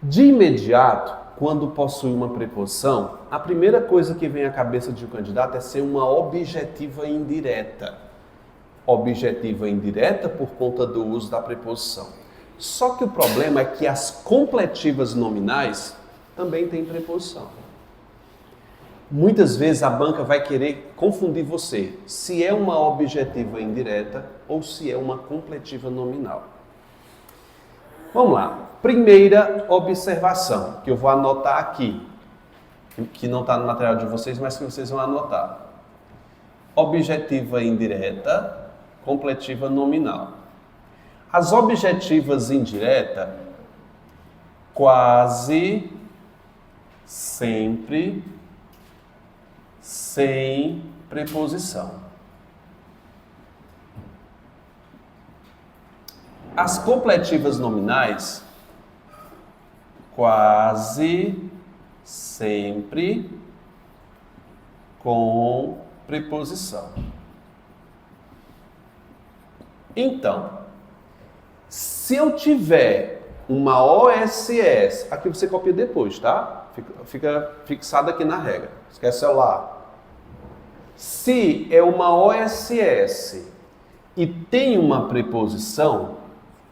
De imediato, quando possui uma preposição, a primeira coisa que vem à cabeça de um candidato é ser uma objetiva indireta. objetiva indireta por conta do uso da preposição. Só que o problema é que as completivas nominais também têm preposição. Muitas vezes a banca vai querer confundir você se é uma objetiva indireta ou se é uma completiva nominal. Vamos lá. Primeira observação, que eu vou anotar aqui, que não está no material de vocês, mas que vocês vão anotar. Objetiva indireta, completiva nominal. As objetivas indiretas quase sempre sem preposição. As completivas nominais quase sempre com preposição. Então, se eu tiver uma OSS, aqui você copia depois, tá? Fica fixado aqui na regra. Esquece o celular. Se é uma OSS e tem uma preposição,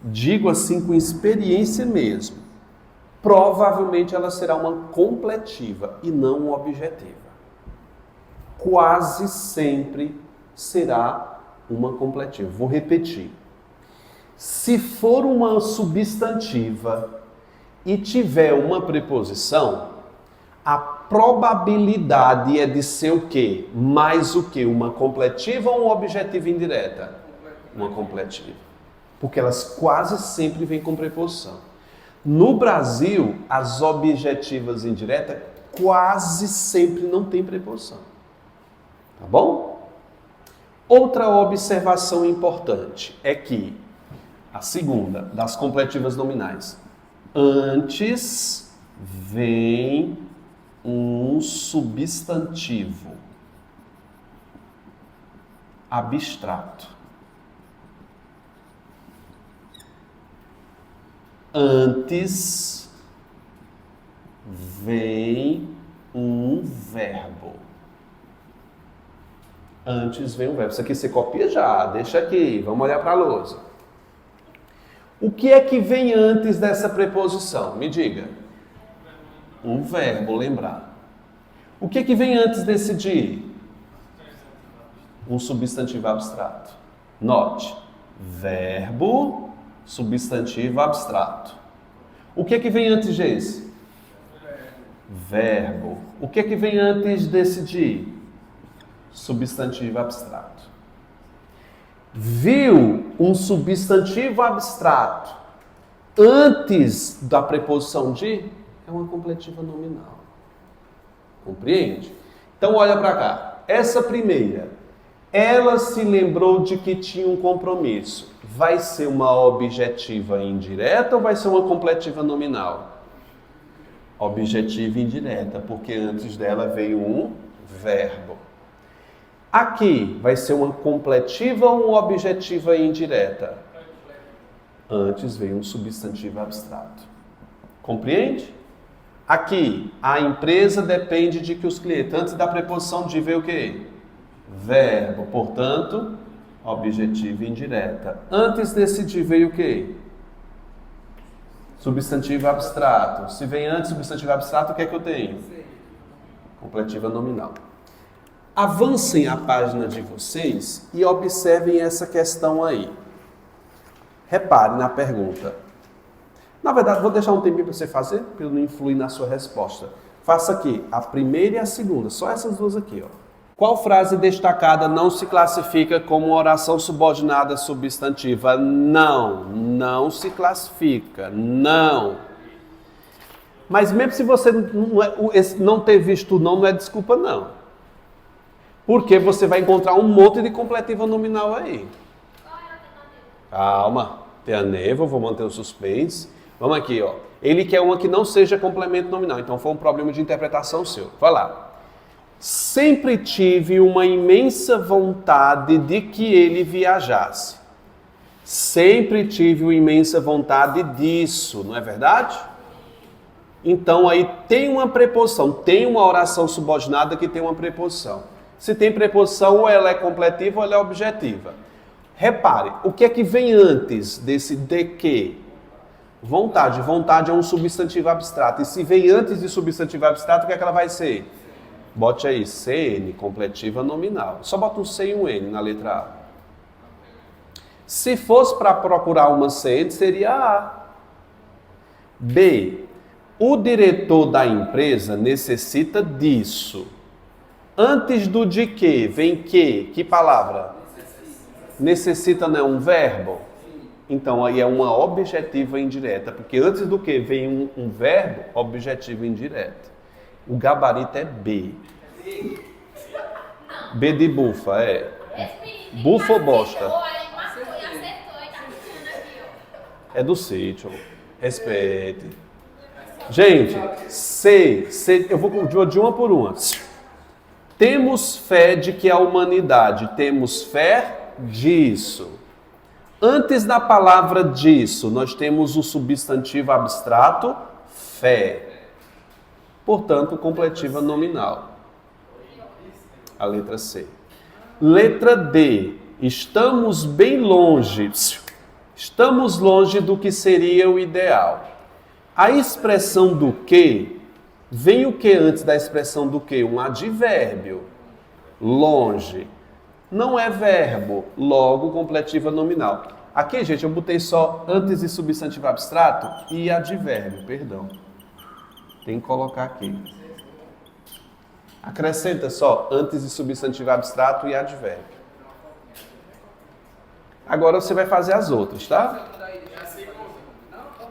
digo assim com experiência mesmo, provavelmente ela será uma completiva e não uma objetiva. Quase sempre será uma completiva. Vou repetir. Se for uma substantiva e tiver uma preposição, a probabilidade é de ser o quê? Mais o quê? Uma completiva ou uma objetiva indireta? Uma completiva. Porque elas quase sempre vêm com preposição. No Brasil, as objetivas indiretas quase sempre não têm preposição. Tá bom? Outra observação importante é que a segunda das completivas nominais. Antes vem um substantivo abstrato. Antes vem um verbo. Antes vem um verbo. Isso aqui você copia já, deixa aqui, vamos olhar para a lousa. O que é que vem antes dessa preposição? Me diga. Um verbo, lembrar. O que é que vem antes desse de? Um substantivo abstrato. Note. Verbo, substantivo abstrato. O que é que vem antes desse? Verbo. O que é que vem antes desse de? Substantivo abstrato. Viu um substantivo abstrato antes da preposição de? É uma completiva nominal. Compreende? Então olha para cá. Essa primeira, ela se lembrou de que tinha um compromisso. Vai ser uma objetiva indireta ou vai ser uma completiva nominal? Objetiva indireta, porque antes dela veio um verbo. Aqui vai ser uma completiva ou uma objetiva indireta? Antes veio um substantivo abstrato. Compreende? Aqui, a empresa depende de que os clientes, antes da preposição de veio o quê? Verbo, portanto, objetiva indireta. Antes desse de veio o quê? Substantivo abstrato. Se vem antes substantivo abstrato, o que é que eu tenho? Completiva nominal. Avancem a página de vocês e observem essa questão aí. Repare na pergunta. Na verdade, vou deixar um tempinho para você fazer, para não influir na sua resposta. Faça aqui a primeira e a segunda, só essas duas aqui, ó. Qual frase destacada não se classifica como oração subordinada substantiva? Não se classifica, não. Mas mesmo se você não ter visto não é desculpa, não. Porque você vai encontrar um monte de completiva nominal aí. Calma, tem a névoa, vou manter o suspense. Vamos aqui, ó. Ele quer uma que não seja complemento nominal, então foi um problema de interpretação seu. Vai lá. Sempre tive uma imensa vontade de que ele viajasse. Sempre tive uma imensa vontade disso, não é verdade? Então aí tem uma preposição, tem uma oração subordinada que tem uma preposição. Se tem preposição, ou ela é completiva ou ela é objetiva. Repare, o que é que vem antes desse de que? Vontade. Vontade é um substantivo abstrato. E se vem antes de substantivo abstrato, o que é que ela vai ser? Bote aí, CN, completiva nominal. Só bota um C e um N na letra A. Se fosse para procurar uma CN, seria A. B. O diretor da empresa necessita disso. Antes do de que, vem que? Que palavra? Necessita não é um verbo? Então aí é uma objetiva indireta, porque antes do que vem um verbo, objetivo indireta. O gabarito é B. B de bufa, é. Bufa ou bosta? É do sítio. Respeite. Gente, C, eu vou de uma por uma. Temos fé de que a humanidade, temos fé disso. Antes da palavra disso, nós temos o substantivo abstrato, fé. Portanto, completiva nominal. A letra C. Letra D. Estamos bem longe. Estamos longe do que seria o ideal. A expressão do que, vem o que antes da expressão do que? Um advérbio. Longe. Não é verbo, logo completiva nominal. Aqui, gente, eu botei só antes de substantivo abstrato e advérbio, perdão. Tem que colocar aqui. Acrescenta só antes de substantivo abstrato e advérbio. Agora você vai fazer as outras, tá?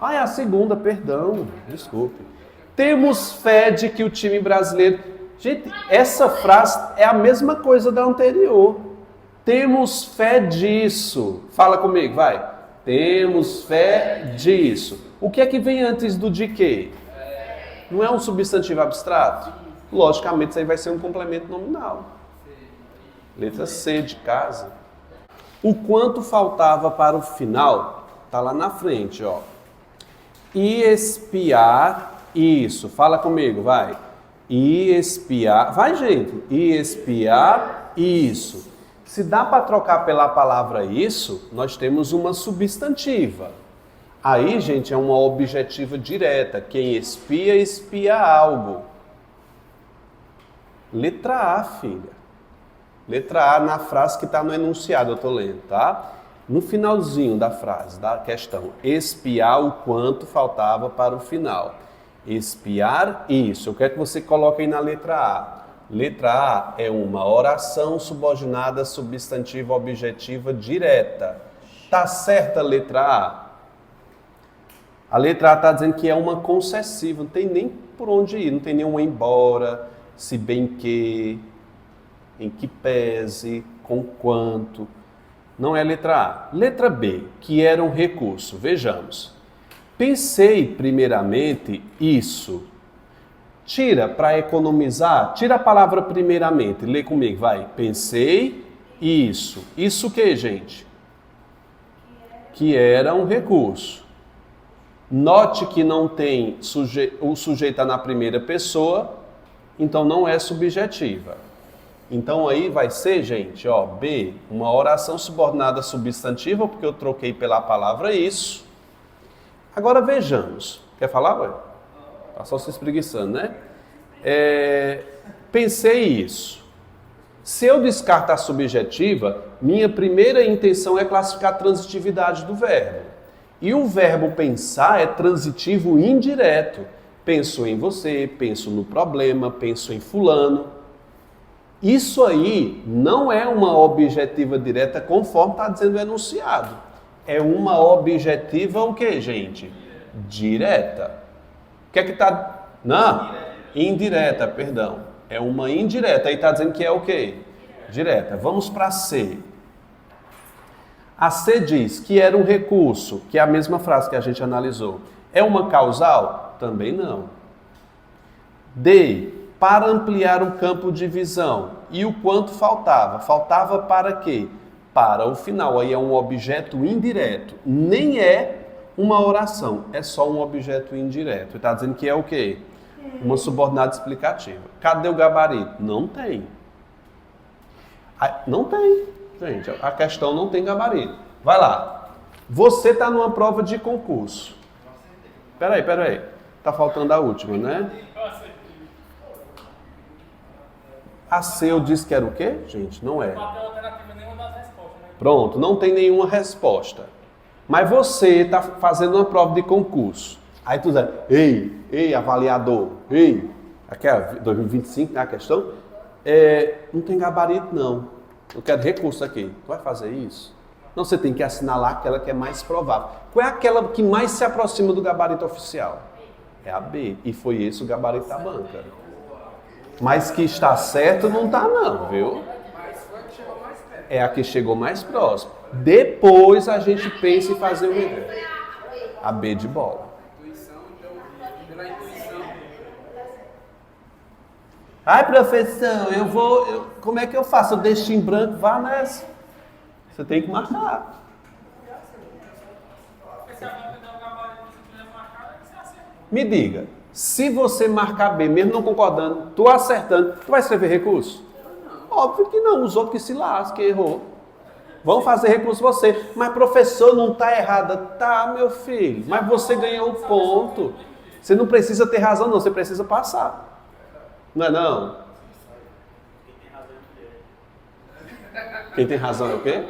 Ah, é a segunda, perdão, desculpe. Temos fé de que o time brasileiro... Gente, essa frase é a mesma coisa da anterior. Temos fé disso. Fala comigo, vai. Temos fé disso. O que é que vem antes do de quê? Não é um substantivo abstrato? Logicamente, isso aí vai ser um complemento nominal. Letra C de casa. O quanto faltava para o final, tá lá na frente, ó. E espiar isso. Fala comigo, vai. E espiar. Vai, gente. E espiar isso. Se dá para trocar pela palavra isso, nós temos uma substantiva. Aí, gente, é uma objetiva direta. Quem espia, espia algo. Letra A, filha. Letra A na frase que está no enunciado, eu estou lendo, tá? No finalzinho da frase, da questão. Espiar o quanto faltava para o final. Espiar isso. Eu quero que você coloque aí na letra A. Letra A é uma oração subordinada substantiva objetiva direta. Tá certa a letra A? A letra A está dizendo que é uma concessiva, não tem nem por onde ir, não tem nenhum embora, se bem que, em que pese, com quanto. Não é a letra A. Letra B, que era um recurso. Vejamos. Pensei primeiramente isso. Tira para economizar. Tira a palavra primeiramente. Lê comigo, vai. Pensei isso. Isso o que, gente? Que era um recurso. Note que não tem o sujeito tá na primeira pessoa, então não é subjetiva. Então aí vai ser, gente, ó, B, uma oração subordinada substantiva, porque eu troquei pela palavra isso. Agora vejamos. Quer falar, ué? Tá só se espreguiçando, né? Pensei isso. Se eu descartar a subjetiva, minha primeira intenção é classificar a transitividade do verbo. E o verbo pensar é transitivo indireto. Penso em você, penso no problema, penso em fulano. Isso aí não é uma objetiva direta conforme está dizendo o enunciado. É uma objetiva o quê, gente? Direta. O que é que está... Não, indireta, perdão. É uma indireta. Aí está dizendo que é o quê? Direta. Vamos para C. A C diz que era um recurso, que é a mesma frase que a gente analisou. É uma causal? Também não. D, para ampliar o campo de visão. E o quanto faltava? Faltava para quê? Para o final. Aí é um objeto indireto. Nem é uma oração, é só um objeto indireto. Está dizendo que é o quê? Uma subordinada explicativa. Cadê o gabarito? Não tem. Não tem. Gente, a questão não tem gabarito. Vai lá. Você está numa prova de concurso. Peraí. Tá faltando a última, né? A seu disse que era o quê? Gente, não é. Pronto, não tem nenhuma resposta. Mas você está fazendo uma prova de concurso. Aí tu diz, ei, avaliador, aqui é 2025, né, a questão? Não tem gabarito, não. Eu quero recurso aqui. Tu vai fazer isso? Não, você tem que assinalar aquela que é mais provável. Qual é aquela que mais se aproxima do gabarito oficial? É a B. E foi esse o gabarito da banca. Mas que está certo não está não, viu? É a que chegou mais próximo. Depois a gente pensa em fazer o recurso. A B de bola. Ai, professor, como é que eu faço? Eu deixo em branco, vá nessa. Você tem que marcar. Me diga, se você marcar B, mesmo não concordando, tu acertando, tu vai escrever recurso? Óbvio que não, os outros que se lasquem, errou. Vão fazer recurso você. Mas professor, não está errada. Tá, meu filho, mas você ganhou o ponto. Você não precisa ter razão não, você precisa passar. Não é não? Quem tem razão é o quê?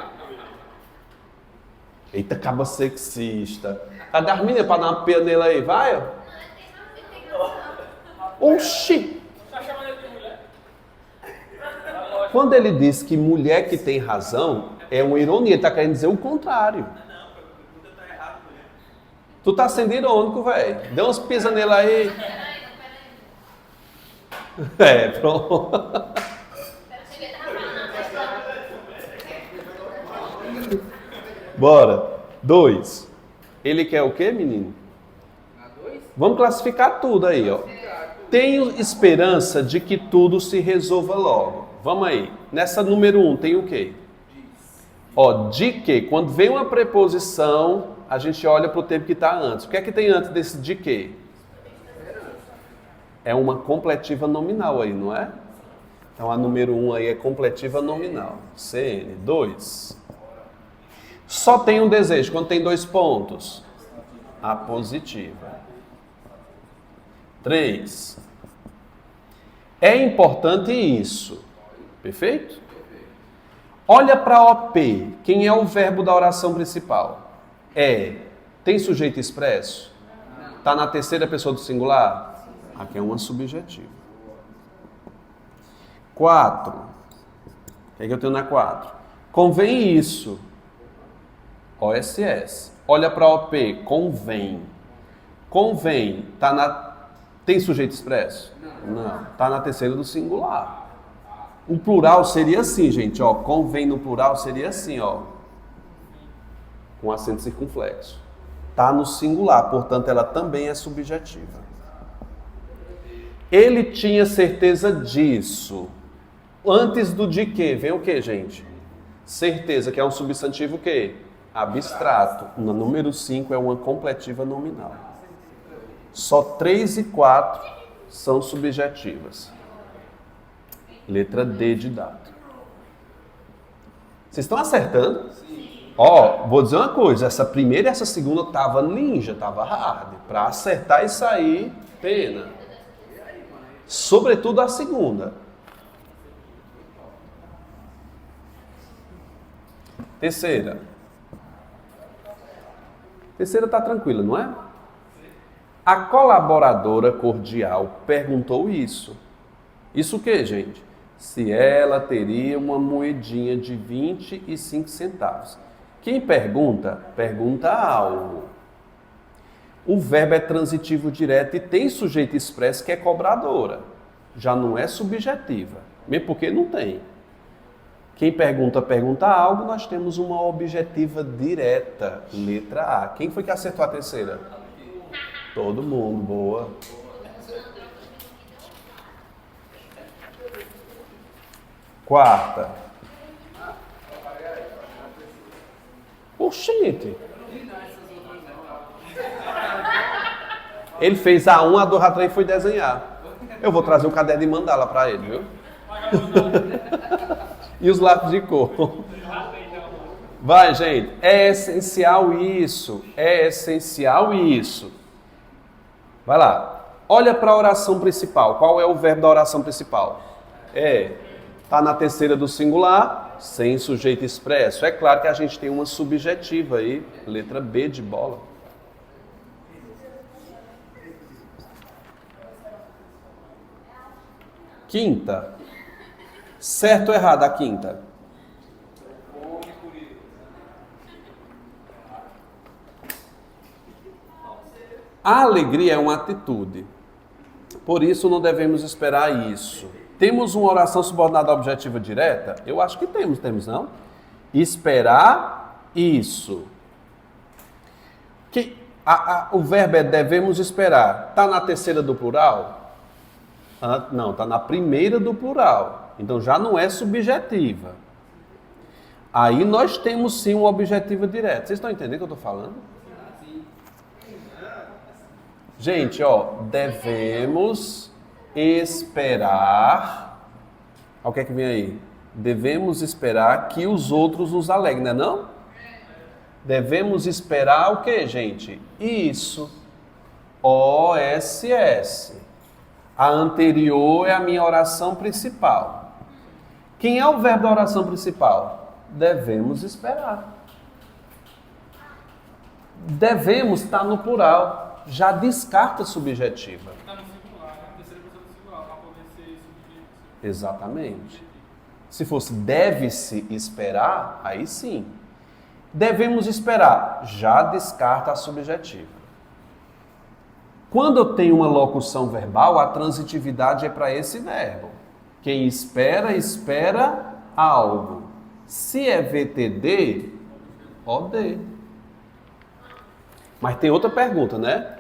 Eita, caba sexista. Cadê as meninas para dar uma pena nele aí? Vai? Oxi! Quando ele diz que mulher que tem razão, é uma ironia, ele está querendo dizer o contrário. Tu tá sendo irônico, velho. Dê umas pisas nele aí. Pronto. Bora. 2. Ele quer o quê, menino? Vamos classificar tudo aí, ó. Tenho esperança de que tudo se resolva logo. Vamos aí. Nessa número 1 tem o quê? Ó, de que? Quando vem uma preposição, a gente olha para o tempo que está antes. O que é que tem antes desse de que? É uma completiva nominal aí, não é? Então a número 1 aí é completiva nominal. CN. 2. Só tem um desejo. Quando tem 2 pontos? A positiva. 3. É importante isso. Perfeito? Olha para OP. Quem é o verbo da oração principal? Tem sujeito expresso? Está na terceira pessoa do singular? Aqui é uma subjetiva. 4. O que é que eu tenho na 4? Convém isso. OSS. Olha para OP. Convém. Convém. Tem sujeito expresso? Não. Está na terceira do singular. O plural seria assim, gente, ó. Convém no plural seria assim, ó. Com acento circunflexo. Está no singular, portanto, ela também é subjetiva. Ele tinha certeza disso. Antes do de quê? Vem o quê, gente? Certeza, que é um substantivo o quê? Abstrato. No número 5 é uma completiva nominal. Só 3 e 4 são subjetivas. Letra D de dado. Vocês estão acertando? Sim. Ó, vou dizer uma coisa. Essa primeira e essa segunda tava ninja, tava hard. Para acertar e sair, pena. Sobretudo a segunda. Terceira. Terceira tá tranquila, não é? A colaboradora cordial perguntou isso. Isso o quê, gente? Se ela teria uma moedinha de 25 centavos. Quem pergunta, pergunta algo. O verbo é transitivo direto e tem sujeito expresso que é cobradora. Já não é subjetiva, mesmo porque não tem. Quem pergunta, pergunta algo, nós temos uma objetiva direta, letra A. Quem foi que acertou a terceira? Todo mundo, boa. Quarta. Oxente. Ele fez A1, a 2, a 3 foi desenhar. Eu vou trazer o caderno de mandala para ele, viu? E os lápis de cor. Vai, gente. É essencial isso. É essencial isso. Vai lá. Olha para a oração principal. Qual é o verbo da oração principal? Está na terceira do singular, sem sujeito expresso. É claro que a gente tem uma subjetiva aí, letra B de bola. Quinta. Certo ou errado a quinta? A alegria é uma atitude. Por isso não devemos esperar isso. Temos uma oração subordinada objetiva direta? Eu acho que temos não? Esperar isso. O verbo é devemos esperar. Está na terceira do plural? Não, está na primeira do plural. Então já não é subjetiva. Aí nós temos sim uma objetiva direta. Vocês estão entendendo o que eu estou falando? Gente, devemos esperar. Olha o que é que vem aí? Devemos esperar que os outros nos alegrem, não é não? Devemos esperar o que, gente? Isso. OSS. A anterior é a minha oração principal. Quem é o verbo da oração principal? Devemos esperar. Devemos está no plural. Já descarta a subjetiva. Está no singular, né? Terceira pessoa do singular, para poder ser subjetivo. Exatamente. Se fosse deve-se esperar, aí sim. Devemos esperar, já descarta a subjetiva. Quando eu tenho uma locução verbal, a transitividade é para esse verbo. Quem espera, espera algo. Se é VTD, OD. Mas tem outra pergunta, né?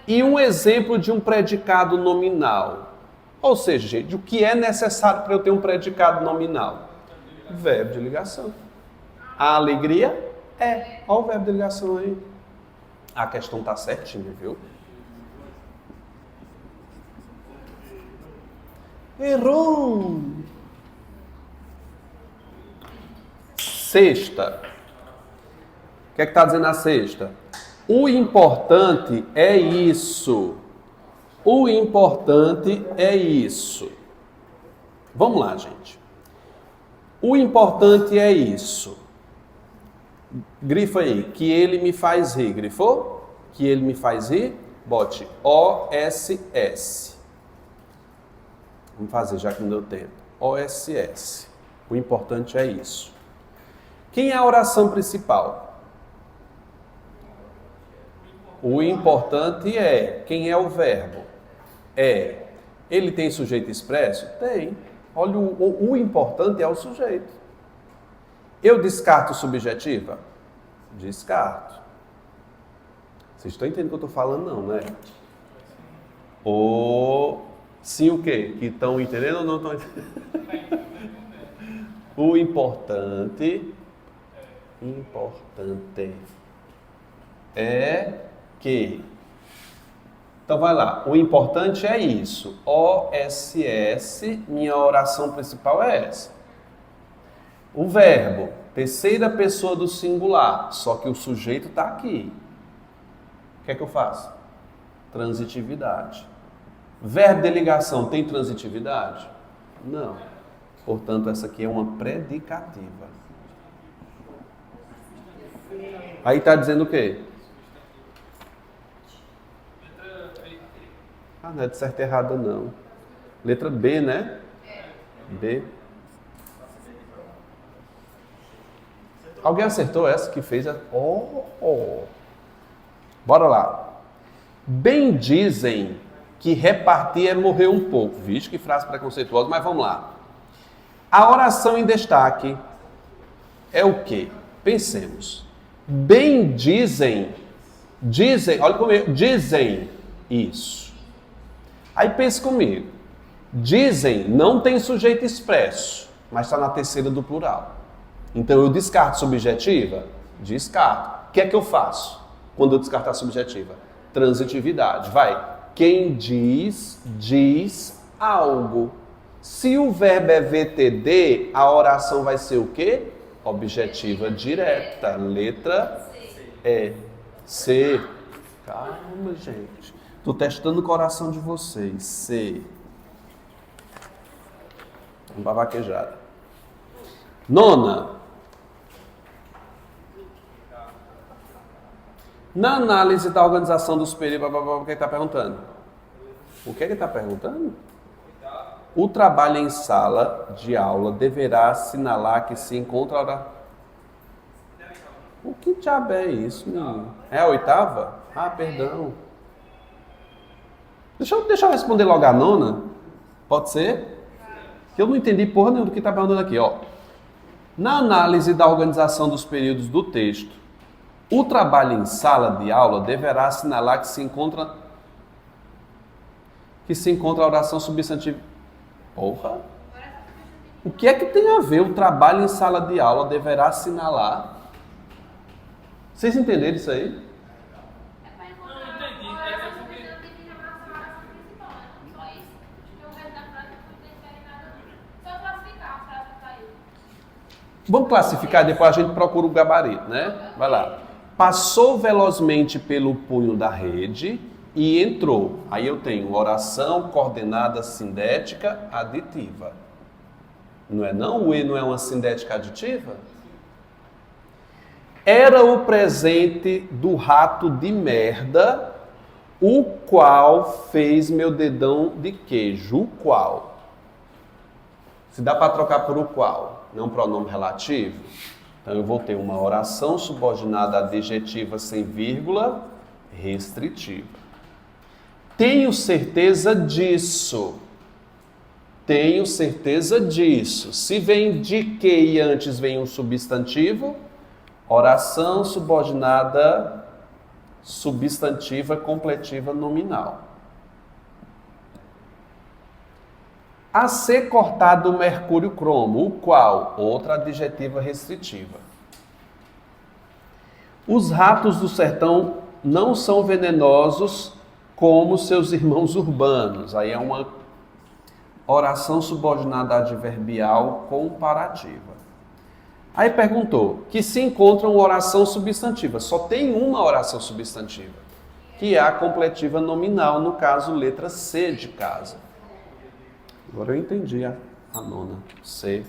E um exemplo de um predicado nominal. Ou seja, gente, o que é necessário para eu ter um predicado nominal? Verbo de ligação. A alegria é. Olha o verbo de ligação aí. A questão está certinha, viu? Errou! Sexta. O que é que está dizendo a sexta? O importante é isso. O importante é isso. Vamos lá, gente. O importante é isso. Grifa aí. Que ele me faz rir. Grifou? Que ele me faz rir. Bote OSS. Vamos fazer, já que não deu tempo. OSS. O importante é isso. Quem é a oração principal? O importante é. Quem é o verbo? É. Ele tem sujeito expresso? Tem. Olha, o importante é o sujeito. Eu descarto subjetiva? Descarto. Vocês estão entendendo o que eu estou falando, não, né? Sim, o quê? Que estão entendendo ou não estão entendendo? O importante é que. Então vai lá. O importante é isso. OSS, minha oração principal é essa. O verbo, terceira pessoa do singular, só que o sujeito está aqui. O que é que eu faço? Transitividade. Verbo de ligação tem transitividade? Não. Portanto, essa aqui é uma predicativa. Aí está dizendo o quê? Não é de certo e errado, não. Letra B, né? B. Alguém acertou essa que fez a... Bora lá. Bem dizem que repartir é morrer um pouco. Vixe, que frase preconceituosa, mas vamos lá. A oração em destaque é o quê? Pensemos. Bem dizem, olha comigo, dizem isso. Aí pense comigo. Dizem não tem sujeito expresso, mas está na terceira do plural. Então eu descarto subjetiva? Descarto. O que é que eu faço quando eu descartar subjetiva? Transitividade. Vai. Quem diz, diz algo. Se o verbo é VTD, a oração vai ser o quê? Objetiva direta. Letra E. C. Calma, gente. Estou testando o coração de vocês. C. Uma vaquejada. Nona. Na análise da organização dos períodos, o que ele está perguntando? O que ele está perguntando? O trabalho em sala de aula deverá assinalar que se encontra... O que diabo é isso, menino? É a oitava? Ah, perdão. Deixa eu responder logo a nona. Pode ser? Que eu não entendi porra nenhuma do que está perguntando aqui, ó. Na análise da organização dos períodos do texto, o trabalho em sala de aula deverá assinalar que se encontra a oração substantiva. Porra! O que é que tem a ver o trabalho em sala de aula deverá assinalar? Vocês entenderam isso aí? Vamos classificar, depois a gente procura o gabarito, né? Vai lá. Passou velozmente pelo punho da rede e entrou. Aí eu tenho oração coordenada sindética aditiva. Não é não? O E não é uma sindética aditiva? Era o presente do rato de merda, o qual fez meu dedão de queijo. O qual. Se dá para trocar por o qual, não pronome relativo. Então eu vou ter uma oração subordinada adjetiva sem vírgula, restritiva. Tenho certeza disso. Tenho certeza disso. Se vem de que e antes vem um substantivo, oração subordinada substantiva completiva nominal. A ser cortado o mercúrio cromo, o qual? Outra adjetiva restritiva. Os ratos do sertão não são venenosos como seus irmãos urbanos. Aí é uma oração subordinada adverbial comparativa. Aí perguntou que se encontra uma oração substantiva. Só tem uma oração substantiva, que é a completiva nominal, no caso, letra C de casa. Agora eu entendi a nona. C.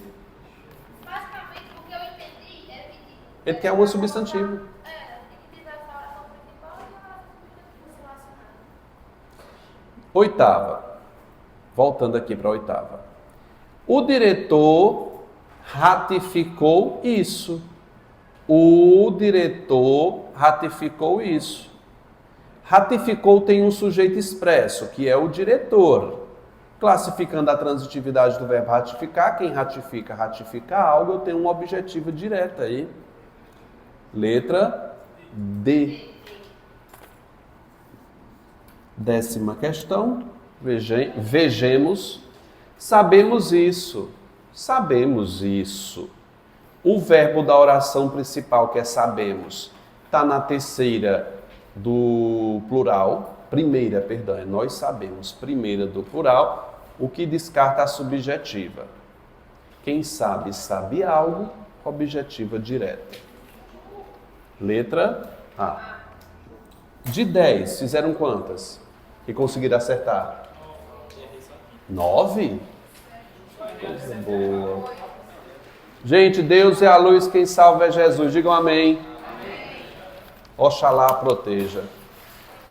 Basicamente, o que eu entendi era que... Ele quer uma substantiva. Tem que dizer essa oração principal e a oração relacionada. Oitava. Voltando aqui para a oitava. O diretor ratificou isso. O diretor ratificou isso. Ratificou tem um sujeito expresso, que é o diretor. Classificando a transitividade do verbo ratificar, quem ratifica, ratifica algo, eu tenho uma objetiva direta aí. Letra D. 10ª questão. Vejamos. Sabemos isso. Sabemos isso. O verbo da oração principal, que é sabemos, está na terceira do plural. Primeira, perdão, é nós sabemos. Primeira do plural, o que descarta a subjetiva. Quem sabe, sabe algo, objetiva direta. Letra A. De 10, fizeram quantas? Que conseguiram acertar? 9? Coisa boa. Gente, Deus é a luz, quem salva é Jesus. Digam amém. Oxalá proteja.